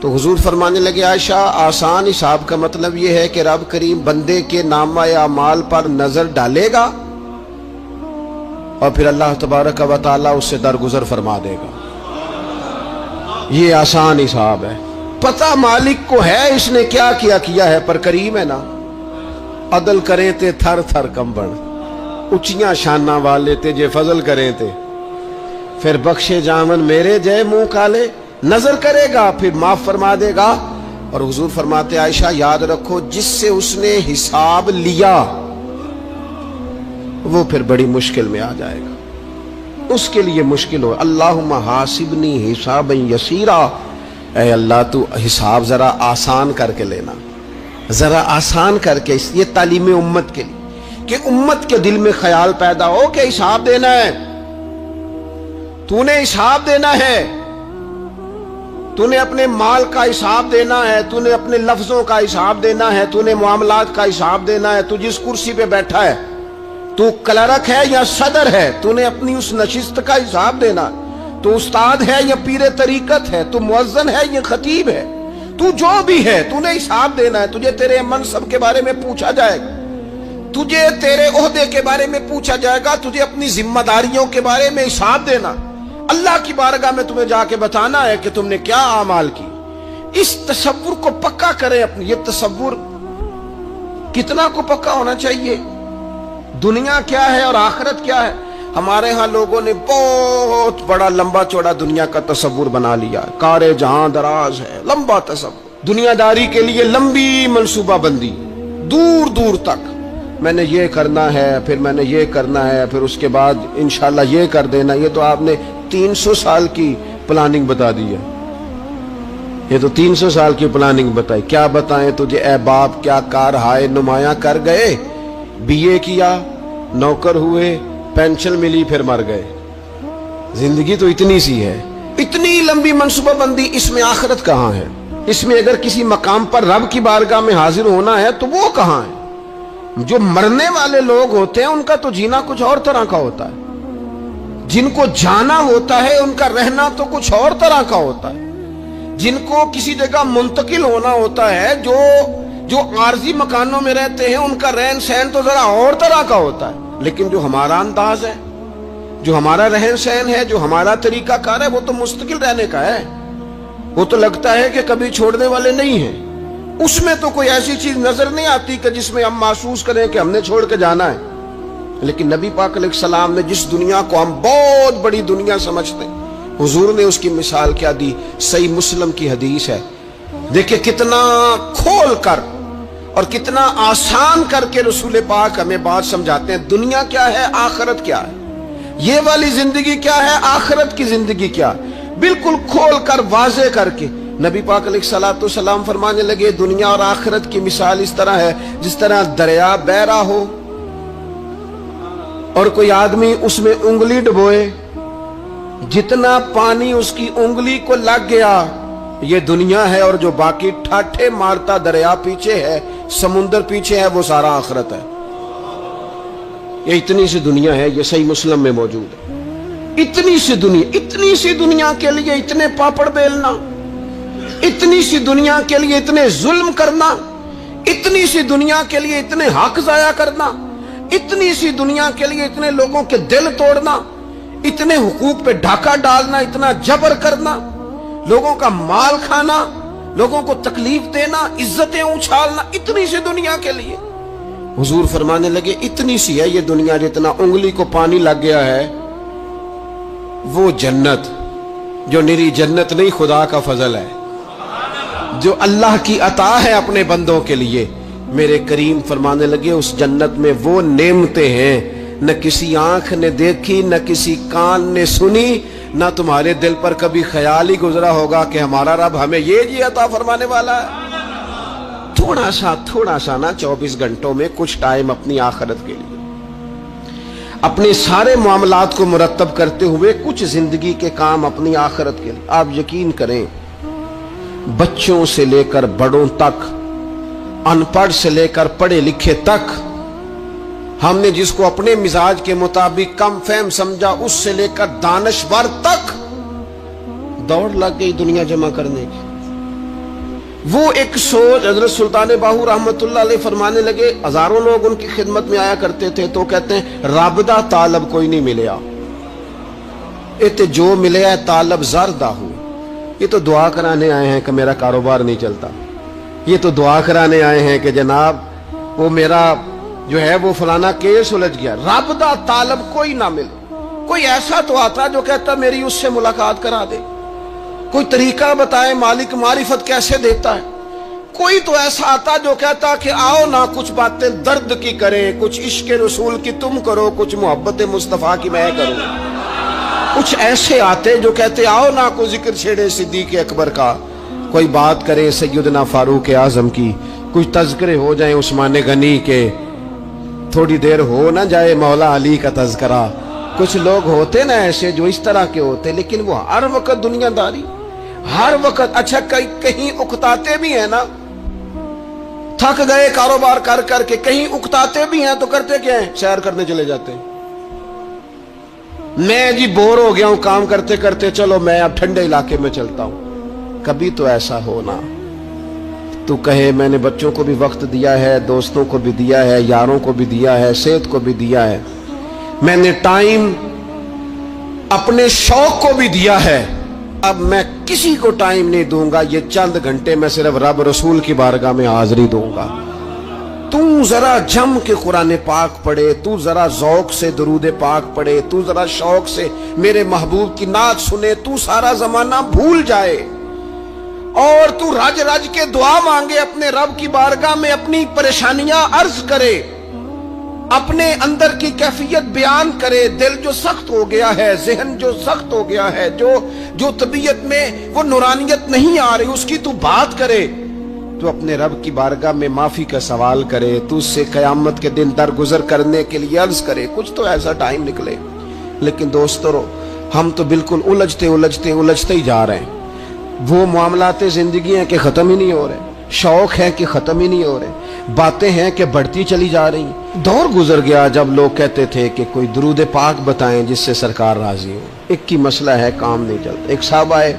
B: تو حضور فرمانے لگے، عائشہ آسان حساب کا مطلب یہ ہے کہ رب کریم بندے کے نامہ اعمال پر نظر ڈالے گا اور پھر اللہ تبارک و تعالیٰ اس سے درگزر فرما دے گا۔ یہ آسان حساب ہے، پتہ مالک کو ہے اس نے کیا کیا ہے، پر کریم ہے نا۔ عدل کریں تے تھر تھر کمبن، اچیاں شانہ والے تے جے فضل کریں تے پھر بخشے جامن میرے جے منہ کالے، نظر کرے گا پھر معاف فرما دے گا۔ اور حضور فرماتے عائشہ یاد رکھو جس سے اس نے حساب لیا وہ پھر بڑی مشکل میں آ جائے گا، اس کے لیے مشکل ہو۔ اللہم حاسبنی حسابا یسیرا، اے اللہ تو حساب ذرا آسان کر کے لینا، ذرا آسان کر کے۔ اس لیے تعلیم امت کے لیے کہ امت کے دل میں خیال پیدا ہو کہ حساب دینا ہے، تو نے حساب دینا ہے، تو نے اپنے مال کا حساب دینا ہے، تو نے اپنے لفظوں کا حساب دینا ہے، تو نے معاملات کا حساب دینا ہے۔ تو جس کرسی پہ بیٹھا ہے، تو کلرک ہے یا صدر ہے، تو نے اپنی اس نشست کا حساب دینا۔ تو استاد ہے یا پیر طریقت ہے، تو مؤذن ہے یا خطیب ہے، تو جو بھی ہے تو نے حساب دینا ہے۔ تجھے تیرے منصب کے بارے میں پوچھا جائے گا، تجھے تیرے عہدے کے بارے میں پوچھا جائے گا، تجھے اپنی ذمہ داریوں کے بارے میں حساب دینا، اللہ کی بارگاہ میں تمہیں جا کے بتانا ہے کہ تم نے کیا اعمال کی۔ اس تصور کو پکا کریں اپنی۔ یہ تصور کتنا کو پکا ہونا چاہیے، دنیا کیا ہے اور آخرت کیا ہے۔ ہمارے ہاں لوگوں نے بہت بڑا لمبا چوڑا دنیا کا تصور بنا لیا، کار جہاں دراز ہے، لمبا تصور، دنیا داری کے لیے لمبی منصوبہ بندی، دور دور تک میں نے یہ کرنا ہے، پھر میں نے یہ کرنا ہے، پھر اس کے بعد انشاءاللہ یہ کر دینا۔ یہ تو آپ نے 300 سال کی پلاننگ بتا دی ہے، یہ تو 300 سال کی پلاننگ بتائی۔ کیا بتائیں تجھے اے باپ، کیا کار ہائے نمایاں کر گئے، بی اے کیا، نوکر ہوئے، پینشن ملی، پھر مر گئے۔ زندگی تو اتنی سی ہے، اتنی لمبی منصوبہ بندی، اس میں آخرت کہاں ہے؟ اس میں اگر کسی مقام پر رب کی بارگاہ میں حاضر ہونا ہے تو وہ کہاں ہے؟ جو مرنے والے لوگ ہوتے ہیں ان کا تو جینا کچھ اور طرح کا ہوتا ہے، جن کو جانا ہوتا ہے ان کا رہنا تو کچھ اور طرح کا ہوتا ہے، جن کو کسی جگہ منتقل ہونا ہوتا ہے، جو عارضی مکانوں میں رہتے ہیں ان کا رہن سہن تو ذرا اور طرح کا ہوتا ہے۔ لیکن جو ہمارا انداز ہے، جو ہمارا رہن سہن ہے، جو ہمارا طریقہ کار ہے، وہ تو مستقل رہنے کا ہے، وہ تو لگتا ہے کہ کبھی چھوڑنے والے نہیں ہیں۔ اس میں تو کوئی ایسی چیز نظر نہیں آتی کہ جس میں ہم محسوس کریں کہ ہم نے چھوڑ کے جانا ہے۔ لیکن نبی پاک علیہ السلام نے جس دنیا کو ہم بہت بڑی دنیا سمجھتے ہیں، حضور نے اس کی مثال کیا دی؟ صحیح مسلم کی حدیث ہے، دیکھیں کتنا کھول کر اور کتنا آسان کر کے رسول پاک ہمیں بات سمجھاتے ہیں۔ دنیا کیا ہے، آخرت کیا ہے، یہ والی زندگی کیا ہے، آخرت کی زندگی کیا، بالکل کھول کر واضح کر کے نبی پاک علیہ الصلوۃ والسلام فرمانے لگے دنیا اور آخرت کی مثال اس طرح ہے جس طرح دریا بہ رہا ہو اور کوئی آدمی اس میں انگلی ڈبوئے، جتنا پانی اس کی انگلی کو لگ گیا یہ دنیا ہے، اور جو باقی ٹھاٹھے مارتا دریا پیچھے ہے، سمندر پیچھے ہے، وہ سارا آخرت ہے۔ یہ اتنی سی دنیا ہے، یہ صحیح مسلم میں موجود ہے۔ اتنی سی دنیا کے لیے اتنے پاپڑ بیلنا، اتنی سی دنیا کے لیے اتنے ظلم کرنا، اتنی سی دنیا کے لیے اتنے حق ضائع کرنا، اتنی سی دنیا کے لیے اتنے لوگوں کے دل توڑنا، اتنے حقوق پہ ڈھاکہ ڈالنا، اتنا جبر کرنا، لوگوں کا مال کھانا، لوگوں کو تکلیف دینا، عزتیں اچھالنا، اتنی سی دنیا کے لیے हुजूर फरमाने लगे इतनी सी है ये दुनिया, जितना उंगली को पानी लग गया है वो जन्नत, जो निरी जन्नत नहीं खुदा का फजल है, जो अल्लाह की अता है अपने बंदों के लिए। मेरे करीम फरमाने लगे उस जन्नत में वो नेमतें हैं न किसी आंख ने देखी, न किसी कान ने सुनी, न तुम्हारे दिल पर कभी ख्याल ही गुजरा होगा कि हमारा रब हमें ये अता फरमाने वाला है। थोड़ा सा ना 24 घंटों में कुछ टाइम अपनी आखिरत के लिए, अपने सारे मामलात को मुरत्तब करते हुए कुछ जिंदगी के काम अपनी आखिरत के लिए। आप यकीन करें, बच्चों से लेकर बड़ों तक, अनपढ़ से लेकर पढ़े लिखे तक, हमने जिसको अपने मिजाज के मुताबिक कम फहम समझा उससे लेकर दानश्वर तक दौड़ लग गई दुनिया जमा करने की। वो एक सोच हजरत सुल्तान बाहू रहमतुल्लाह अलैह फरमाने लगे, हजारों लोग उनकी खिदमत में आया करते थे तो कहते हैं रब दा तालब कोई नहीं मिले, इते जो मिले है तालब ज़रदा हो। ये तो दुआ कराने आए हैं कि मेरा कारोबार नहीं चलता, ये तो दुआ कराने आए हैं कि जनाब वो मेरा जो है वो फलाना केस उलझ गया। रब दा तालब कोई ना मिले। कोई ऐसा तो आता जो कहता मेरी उससे मुलाकात करा दे, कोई तरीका बताए मालिक मारिफत कैसे देता है। कोई तो ऐसा आता जो कहता कि आओ ना कुछ बातें दर्द की करें, कुछ इश्क रसूल की तुम करो, कुछ मोहब्बत मुस्तफा की मैं करूं। कुछ ऐसे आते जो कहते आओ ना कोई जिक्र छेड़े सिद्दीक अकबर का, कोई बात करे सैयदना फारूक आजम की, कुछ तज़किरे हो जाए उस्मान गनी के, थोड़ी देर हो ना जाए मौला अली का तज़किरा। कुछ लोग होते ना ऐसे जो इस तरह के होते, लेकिन वो हर वक्त दुनियादारी, हर वक्त अच्छा कहीं उकताते भी हैं ना, थक गए कारोबार कर करके, कहीं उकताते भी हैं तो करते क्या है, सैर करने चले जाते हैं। मैं जी बोर हो गया हूं काम करते करते, चलो मैं अब ठंडे इलाके में चलता हूं। कभी तो ऐसा हो ना तू कहे मैंने बच्चों को भी वक्त दिया है, दोस्तों को भी दिया है, यारों को भी दिया है, सेहत को भी दिया है, मैंने टाइम अपने शौक को भी दिया है, अब मैं किसी को टाइम नहीं दूंगा, ये चंद घंटे मैं सिर्फ रब रसूल की बारगाह में हाजिरी दूंगा। तू जरा जम के कुरान पाक पढ़े, तू जरा ज़ौक से दरूद पाक पढ़े, तू जरा शौक से मेरे महबूब की नात सुने, तू सारा जमाना भूल जाए और तू रज रज के दुआ मांगे अपने रब की बारगाह में, अपनी परेशानियां अर्ज करे, अपने अंदर की कैफियत बयान करे। दिल जो सख्त हो गया है, जहन जो सख्त हो गया है, जो तबीयत में वो नूरानियत नहीं आ रही, उसकी तू बात करे, तू अपने रब की बारगाह में माफी का सवाल करे, तू उससे कयामत के दिन दरगुजर करने के लिए अर्ज करे, कुछ तो ऐसा टाइम निकले। लेकिन दोस्तों हम तो बिल्कुल उलझते ही जा रहे हैं। वो मामलाते जिंदगी हैं कि खत्म ही नहीं हो रहे, शौक है कि खत्म ही नहीं हो रहे, बातें हैं कि बढ़ती चली जा रही। दौर गुजर गया जब लोग कहते थे कि कोई दुरूद पाक बताएं जिससे सरकार राजी हो। एक की मसला है काम नहीं चलता। एक साहब आए,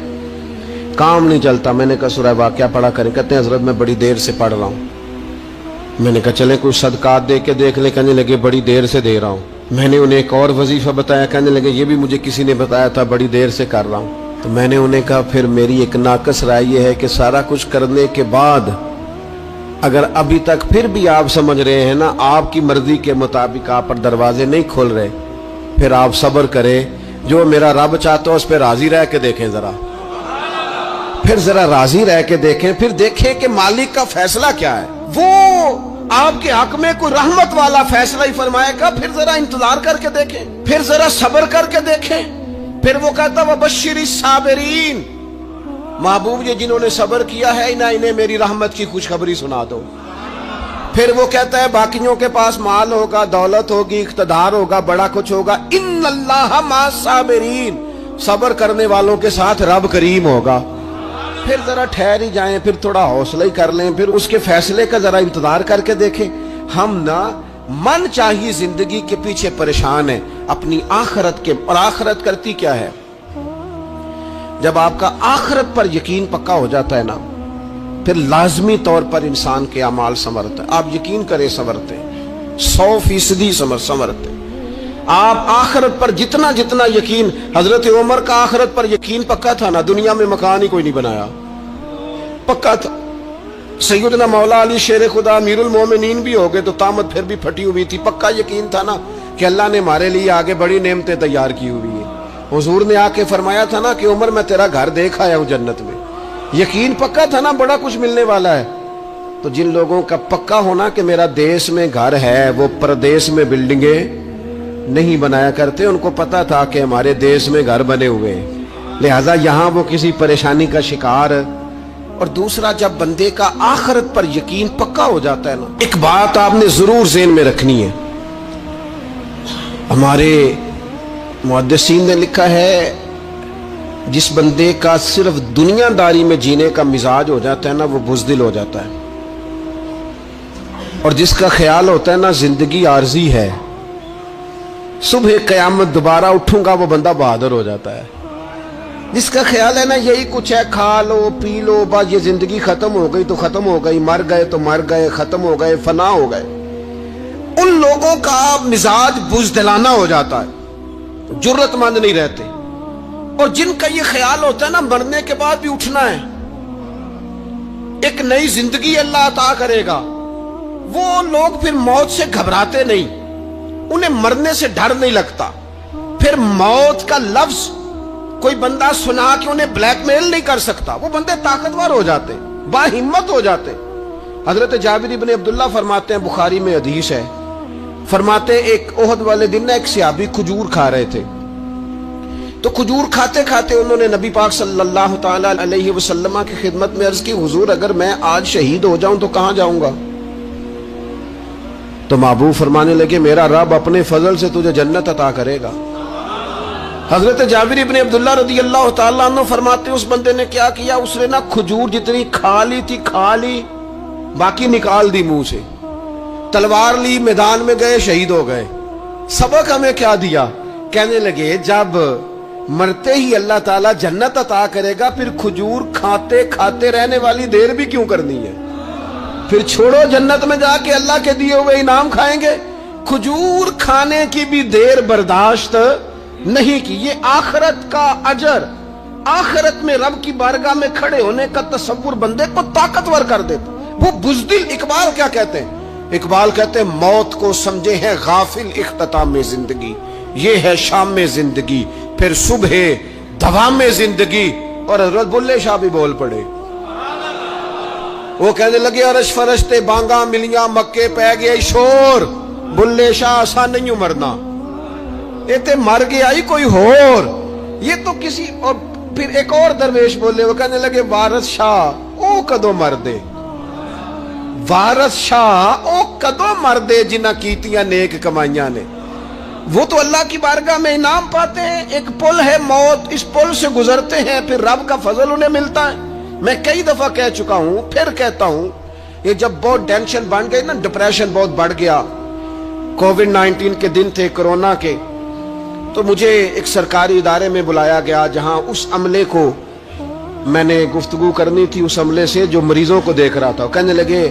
B: काम नहीं चलता, मैंने कहा सूरह वाक़िया पढ़ा करें। कहते हैं हजरत मैं बड़ी देर से पढ़ रहा हूँ। मैंने कहा चले कुछ सदकात दे के देख ले। कहने लगे बड़ी देर से दे रहा हूँ। मैंने उन्हें एक और वजीफा बताया, कहने लगे ये भी मुझे किसी ने बताया था, बड़ी देर से कर रहा हूँ। तो मैंने उन्हें कहा फिर मेरी एक नाकस राय ये है कि सारा कुछ करने के बाद अगर अभी तक फिर भी आप समझ रहे हैं ना आपकी मर्जी के मुताबिक आप पर दरवाजे नहीं खोल रहे, फिर आप सब्र करें। जो मेरा रब चाहता है उस पर राजी रह के देखें, जरा फिर जरा राजी रह के देखें, फिर देखें कि मालिक का फैसला क्या है। वो आपके हक में कोई रहमत वाला फैसला ही फरमाएगा, फिर जरा इंतजार करके देखें, फिर जरा सब्र करके देखें। फिर वो कहता वह बशीर साबिरीन, महबूब ये जिन्होंने सब्र किया है ना इन्हें मेरी रहमत की खुशखबरी सुना दो। फिर वो कहता है बाकियों के पास माल होगा, दौलत होगी, इख्तिदार होगा, बड़ा कुछ होगा, इन्नल्लाह मा साबिरीन, सब्र करने वालों के साथ रब करीम होगा। फिर जरा ठहर ही जाएं, फिर थोड़ा हौसला ही कर लें, फिर उसके फैसले का जरा इंतजार करके देखें। हम ना मन चाहिए जिंदगी के पीछे परेशान है अपनी आखिरत के। और आखिरत करती क्या है? जब आपका आखिरत पर यकीन पक्का हो जाता है ना, फिर लाजमी तौर पर इंसान के अमाल संवरते हैं। आप यकीन करें संवरते हैं, 100% संवरते हैं। आप आखिरत पर जितना जितना यकीन, हजरत उमर का आखिरत पर यकीन पक्का था ना, दुनिया में मकान ही कोई नहीं बनाया, पक्का था। सैयदना मौला अली शेर खुदा अमीरुल मोमिनीन भी हो गए तो तामत फिर भी फटी हुई थी। पक्का यकीन था ना कि अल्लाह ने हमारे लिए आगे बड़ी नेमतें तैयार की हुई है। हुजूर ने आके फरमाया था ना कि उमर मैं तेरा घर देख आया हूं जन्नत में। यकीन पक्का था ना बड़ा कुछ मिलने वाला है। तो जिन लोगों का पक्का होना कि मेरा देश में घर है, वो प्रदेश में बिल्डिंगें नहीं बनाया करते। उनको पता था कि हमारे देश में घर बने हुए हैं, लिहाजा यहां वो किसी परेशानी का शिकार। और दूसरा, जब बंदे का आखिरत पर यकीन पक्का हो जाता है ना, एक बात आपने जरूर ज़हन में रखनी है। हमारे मुहद्दिसीन ने लिखा है जिस बंदे का सिर्फ दुनियादारी में जीने का मिजाज हो जाता है ना, वो बुज़दिल हो जाता है। और जिसका ख्याल होता है ना जिंदगी आर्जी है, सुबह क़यामत दोबारा उठूंगा, वो बंदा बहादुर हो जाता है। जिसका ख्याल है ना यही कुछ है, खा लो पी लो, बस ये जिंदगी खत्म हो गई तो खत्म हो गई, मर गए तो मर गए, खत्म हो गए, फना हो गए, उन लोगों का मिजाज बुज़दिलाना हो जाता है, जुर्रतमंद नहीं रहते। और जिनका ये ख्याल होता है ना मरने के बाद भी उठना है, एक नई जिंदगी अल्लाह अता करेगा, वो लोग फिर मौत से घबराते नहीं, उन्हें मरने से डर नहीं लगता। फिर मौत का लफ्ज कोई बंदा सुना कि उन्हें ब्लैकमेल नहीं कर सकता, वो बंदे ताकतवर हो जाते, बाहिम्मत हो जाते। हजरत जाबिर इब्न अब्दुल्ला फरमाते हैं, बुखारी में हदीस है, फरमाते एक ओहद वाले दिन ना एक सहाबी खजूर खा रहे थे। तो खजूर खाते खाते उन्होंने नबी पाक सल्लल्लाहु ताला अलैहि वसल्लम की खिदमत में अर्ज की, हुजूर अगर मैं आज शहीद हो जाऊं तो कहां जाऊंगा? तो महबूब फरमाने लगे, मेरा रब अपने फजल से तुझे जन्नत अता करेगा। हजरत जाबिर इब्न अब्दुल्ला रदियल्लाहु ताला अन्हु फरमाते, उस बंदे ने क्या किया, उसने ना खजूर जितनी खा ली थी खा ली, बाकी निकाल दी मुंह से, तलवार ली, मैदान में गए, शहीद हो गए। सबक हमें क्या दिया? कहने लगे जब मरते ही अल्लाह ताला जन्नत अता करेगा, फिर खजूर खाते खाते रहने वाली देर भी क्यों करनी है? फिर छोड़ो, जन्नत में जाके अल्लाह के दिए हुए इनाम खाएंगे। खजूर खाने की भी देर बर्दाश्त नहीं की। ये आखिरत का अजर, आखिरत में रब की बारगाह में खड़े होने का तसव्वुर बंदे को ताकतवर कर देता। वो बुज़दिल, इकबाल क्या कहते हैं? इकबाल कहते हैं मौत को समझे हैं गाफिल इख्तिताम में जिंदगी, ये है शाम में जिंदगी, फिर सुबह दवा में जिंदगी। और हजरत बुल्ले शाह भी बोल पड़े, वो कहने लगे, अरश फरश्ते बांगा मिलिया मक्के पै गया शोर, बुल्ले शाह आसा नहीं मरना, ये ते मर गया ही कोई होर, ये तो किसी। और फिर एक और दरवेश बोले, वो कहने लगे, वारस शाह ओ कदों मर दे, वारस शाह ओ कदों मर दे जिन्ना कीतियां नेक कमाइयां ने। वो तो अल्लाह की बारगाह में इनाम पाते हैं। एक पुल है मौत, इस पुल से गुजरते हैं, फिर रब का फजल उन्हें मिलता है। मैं कई दफा कह चुका हूं, फिर कहता हूं, ये जब बहुत टेंशन बन गई ना, डिप्रेशन बहुत बढ़ गया, कोविड-19 के दिन थे, कोरोना के, तो मुझे एक सरकारी इदारे में बुलाया गया जहां उस अमले को मैंने गुफ्तगू करनी थी, उस अमले से जो मरीजों को देख रहा था। कहने लगे,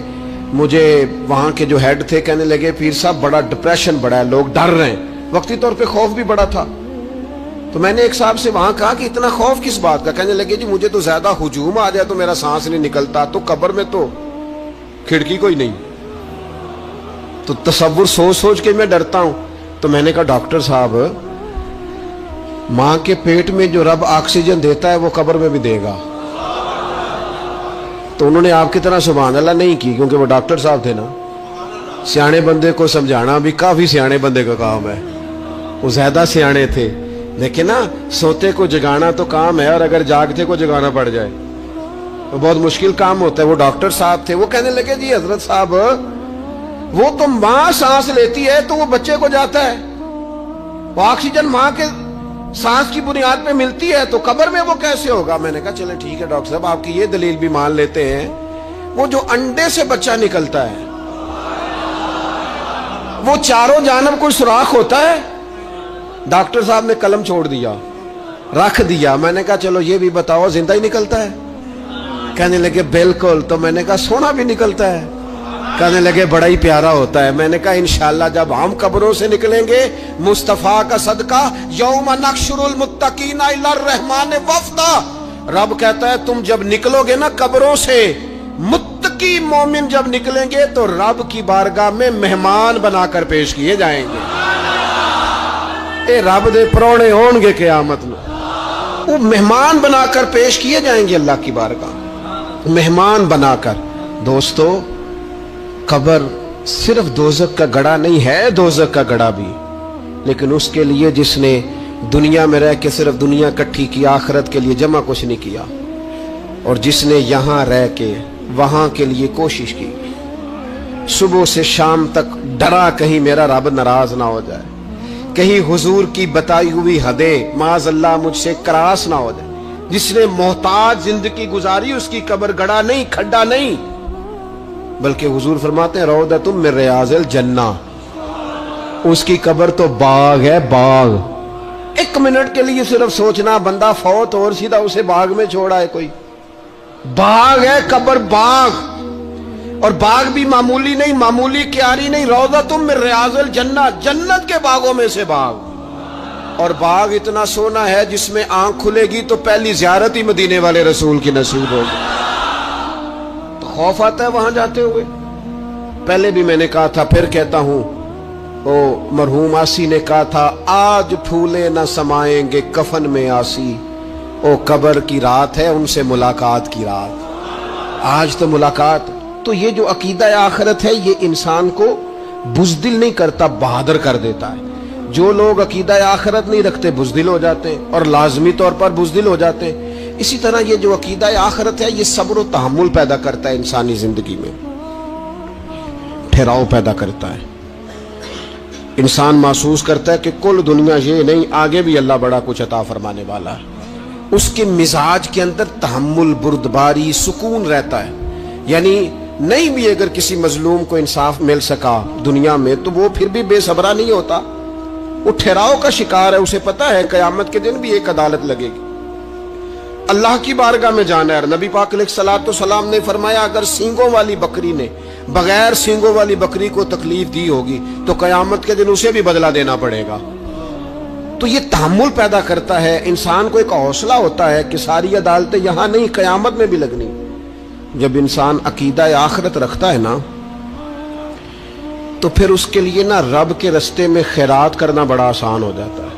B: मुझे वहां के जो हेड थे कहने लगे, पीर साहब बड़ा डिप्रेशन बढ़ा है, लोग डर रहे हैं, वक्ती तौर पे खौफ भी बड़ा था। तो मैंने एक साहब से वहां कहा कि इतना खौफ किस बात का? कहने लगे, जी मुझे तो ज्यादा हुजूम आ जाए तो मेरा सांस नहीं निकलता, तो कब्र में तो खिड़की कोई नहीं, तो तसव्वुर सोच सोच के मैं डरता हूं। तो मैंने कहा, डॉक्टर साहब मां के पेट में जो रब ऑक्सीजन देता है वो कब्र में भी देगा। तो उन्होंने आपकी तरह सुभान अल्लाह नहीं की, क्योंकि वो डॉक्टर साहब थे ना। सियाने बंदे को समझाना भी काफी सियाने बंदे का काम है, वो ज्यादा सियाने थे। लेकिन ना, सोते को जगाना तो काम है, और अगर जागते को जगाना पड़ जाए तो बहुत मुश्किल काम होता है। वो डॉक्टर साहब थे, वो कहने लगे, जी हजरत साहब वो तो मां सांस लेती है तो वो बच्चे को जाता है, वो ऑक्सीजन मां के सांस की बुनियाद पे मिलती है, तो कब्र में वो कैसे होगा? मैंने कहा, चले ठीक है डॉक्टर साहब, आपकी ये दलील भी मान लेते हैं। वो जो अंडे से बच्चा निकलता है, वो चारों जानब कोई सुराख होता है? डॉक्टर साहब ने कलम छोड़ दिया, रख दिया। मैंने कहा, चलो ये भी बताओ, जिंदा ही निकलता है? कहने लगे, बिल्कुल। तो मैंने कहा, सोना भी निकलता है? कहने लगे, बड़ा ही प्यारा होता है। मैंने कहा, इंशाअल्लाह जब हम कब्रों से निकलेंगे, मुस्तफा का सदका, यौम नहशुरुल मुत्तकीना इलर रहमान वफ्दा, रब कहता है तुम जब निकलोगे ना कब्रों से, मुत्तकी متقی مومن جب نکلیں گے تو رب کی بارگاہ میں مہمان بنا کر پیش کیے جائیں گے. اے رب دے پرونے ہون گے قیامت میں، وہ مہمان بنا کر پیش کیے جائیں گے اللہ کی بارگاہ، مہمان بنا کر. دوستو، قبر صرف دوزخ کا گڑھا نہیں ہے، دوزخ کا گڑھا بھی، لیکن اس کے لیے جس نے دنیا میں رہ کے صرف دنیا کٹھی کی، آخرت کے لیے جمع کچھ نہیں کیا، اور جس نے یہاں رہ کے وہاں کے لیے کوشش کی، صبح سے شام تک ڈرا کہیں میرا رب ناراض نہ ہو جائے، کہیں حضور کی بتائی ہوئی حدیں معاذ اللہ مجھ سے کراس نہ ہو جائے. جس نے محتاج زندگی گزاری، اس کی قبر گڑھا نہیں، کھڈا نہیں، بلکہ حضور فرماتے ہیں روضۃ من ریاض الجنہ، اس کی قبر تو باغ ہے، باغ. ایک منٹ کے لیے صرف سوچنا، بندہ فوت اور سیدھا اسے باغ میں چھوڑا ہے کوئی، باغ ہے قبر، باغ. اور باغ بھی معمولی نہیں، معمولی کیاری نہیں، روضۃ من ریاض الجنہ، جنت کے باغوں میں سے باغ. اور باغ اتنا سونا ہے جس میں آنکھ کھلے گی تو پہلی زیارت ہی مدینے والے رسول کی نصیب ہوگی. تو خوف آتا ہے وہاں جاتے ہوئے. پہلے بھی میں نے کہا تھا، پھر کہتا ہوں، او مرحوم آسی نے کہا تھا، آج پھولے نہ سمائیں گے کفن میں آسی، او قبر کی رات ہے ان سے ملاقات کی رات. آج تو ملاقات. تو یہ جو عقیدہ آخرت ہے یہ انسان کو بزدل نہیں کرتا، بہادر کر دیتا ہے. جو لوگ عقیدہ آخرت نہیں رکھتے بزدل ہو جاتے ہیں، اور لازمی طور پر بزدل ہو جاتے ہیں. اسی طرح یہ جو عقیدہ آخرت ہے یہ صبر و تحمل پیدا کرتا ہے انسانی زندگی میں، ٹھہراؤ پیدا کرتا ہے. انسان محسوس کرتا ہے کہ کل دنیا یہ نہیں، آگے بھی اللہ بڑا کچھ عطا فرمانے والا ہے. اس کے مزاج کے اندر تحمل، بردباری، سکون رہتا ہے. یعنی نہیں بھی اگر کسی مظلوم کو انصاف مل سکا دنیا میں تو وہ پھر بھی بے صبرا نہیں ہوتا، وہ ٹھہراؤ کا شکار ہے. اسے پتا ہے قیامت کے دن بھی ایک عدالت لگے گی، اللہ کی بارگاہ میں جانا ہے. نبی پاک علیہ الصلوۃ والسلام نے فرمایا اگر سینگوں والی بکری نے بغیر سینگوں والی بکری کو تکلیف دی ہوگی تو قیامت کے دن اسے بھی بدلہ دینا پڑے گا. تو یہ تحمل پیدا کرتا ہے، انسان کو ایک حوصلہ ہوتا ہے کہ ساری عدالتیں یہاں نہیں، قیامت میں بھی لگنی. جب انسان عقیدہ آخرت رکھتا ہے نا تو پھر اس کے لیے نا رب کے رستے میں خیرات کرنا بڑا آسان ہو جاتا ہے.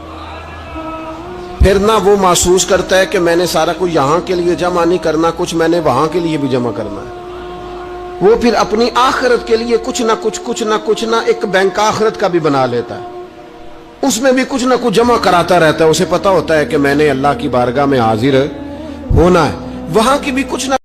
B: پھر نہ وہ محسوس کرتا ہے کہ میں نے سارا کچھ یہاں کے لیے جمع نہیں کرنا، کچھ میں نے وہاں کے لیے بھی جمع کرنا ہے. وہ پھر اپنی آخرت کے لیے کچھ نہ ایک بینک آخرت کا بھی بنا لیتا ہے، اس میں بھی کچھ نہ کچھ جمع کراتا رہتا ہے. اسے پتا ہوتا ہے کہ میں نے اللہ کی بارگاہ میں حاضر ہونا ہے، وہاں کی بھی کچھ نہ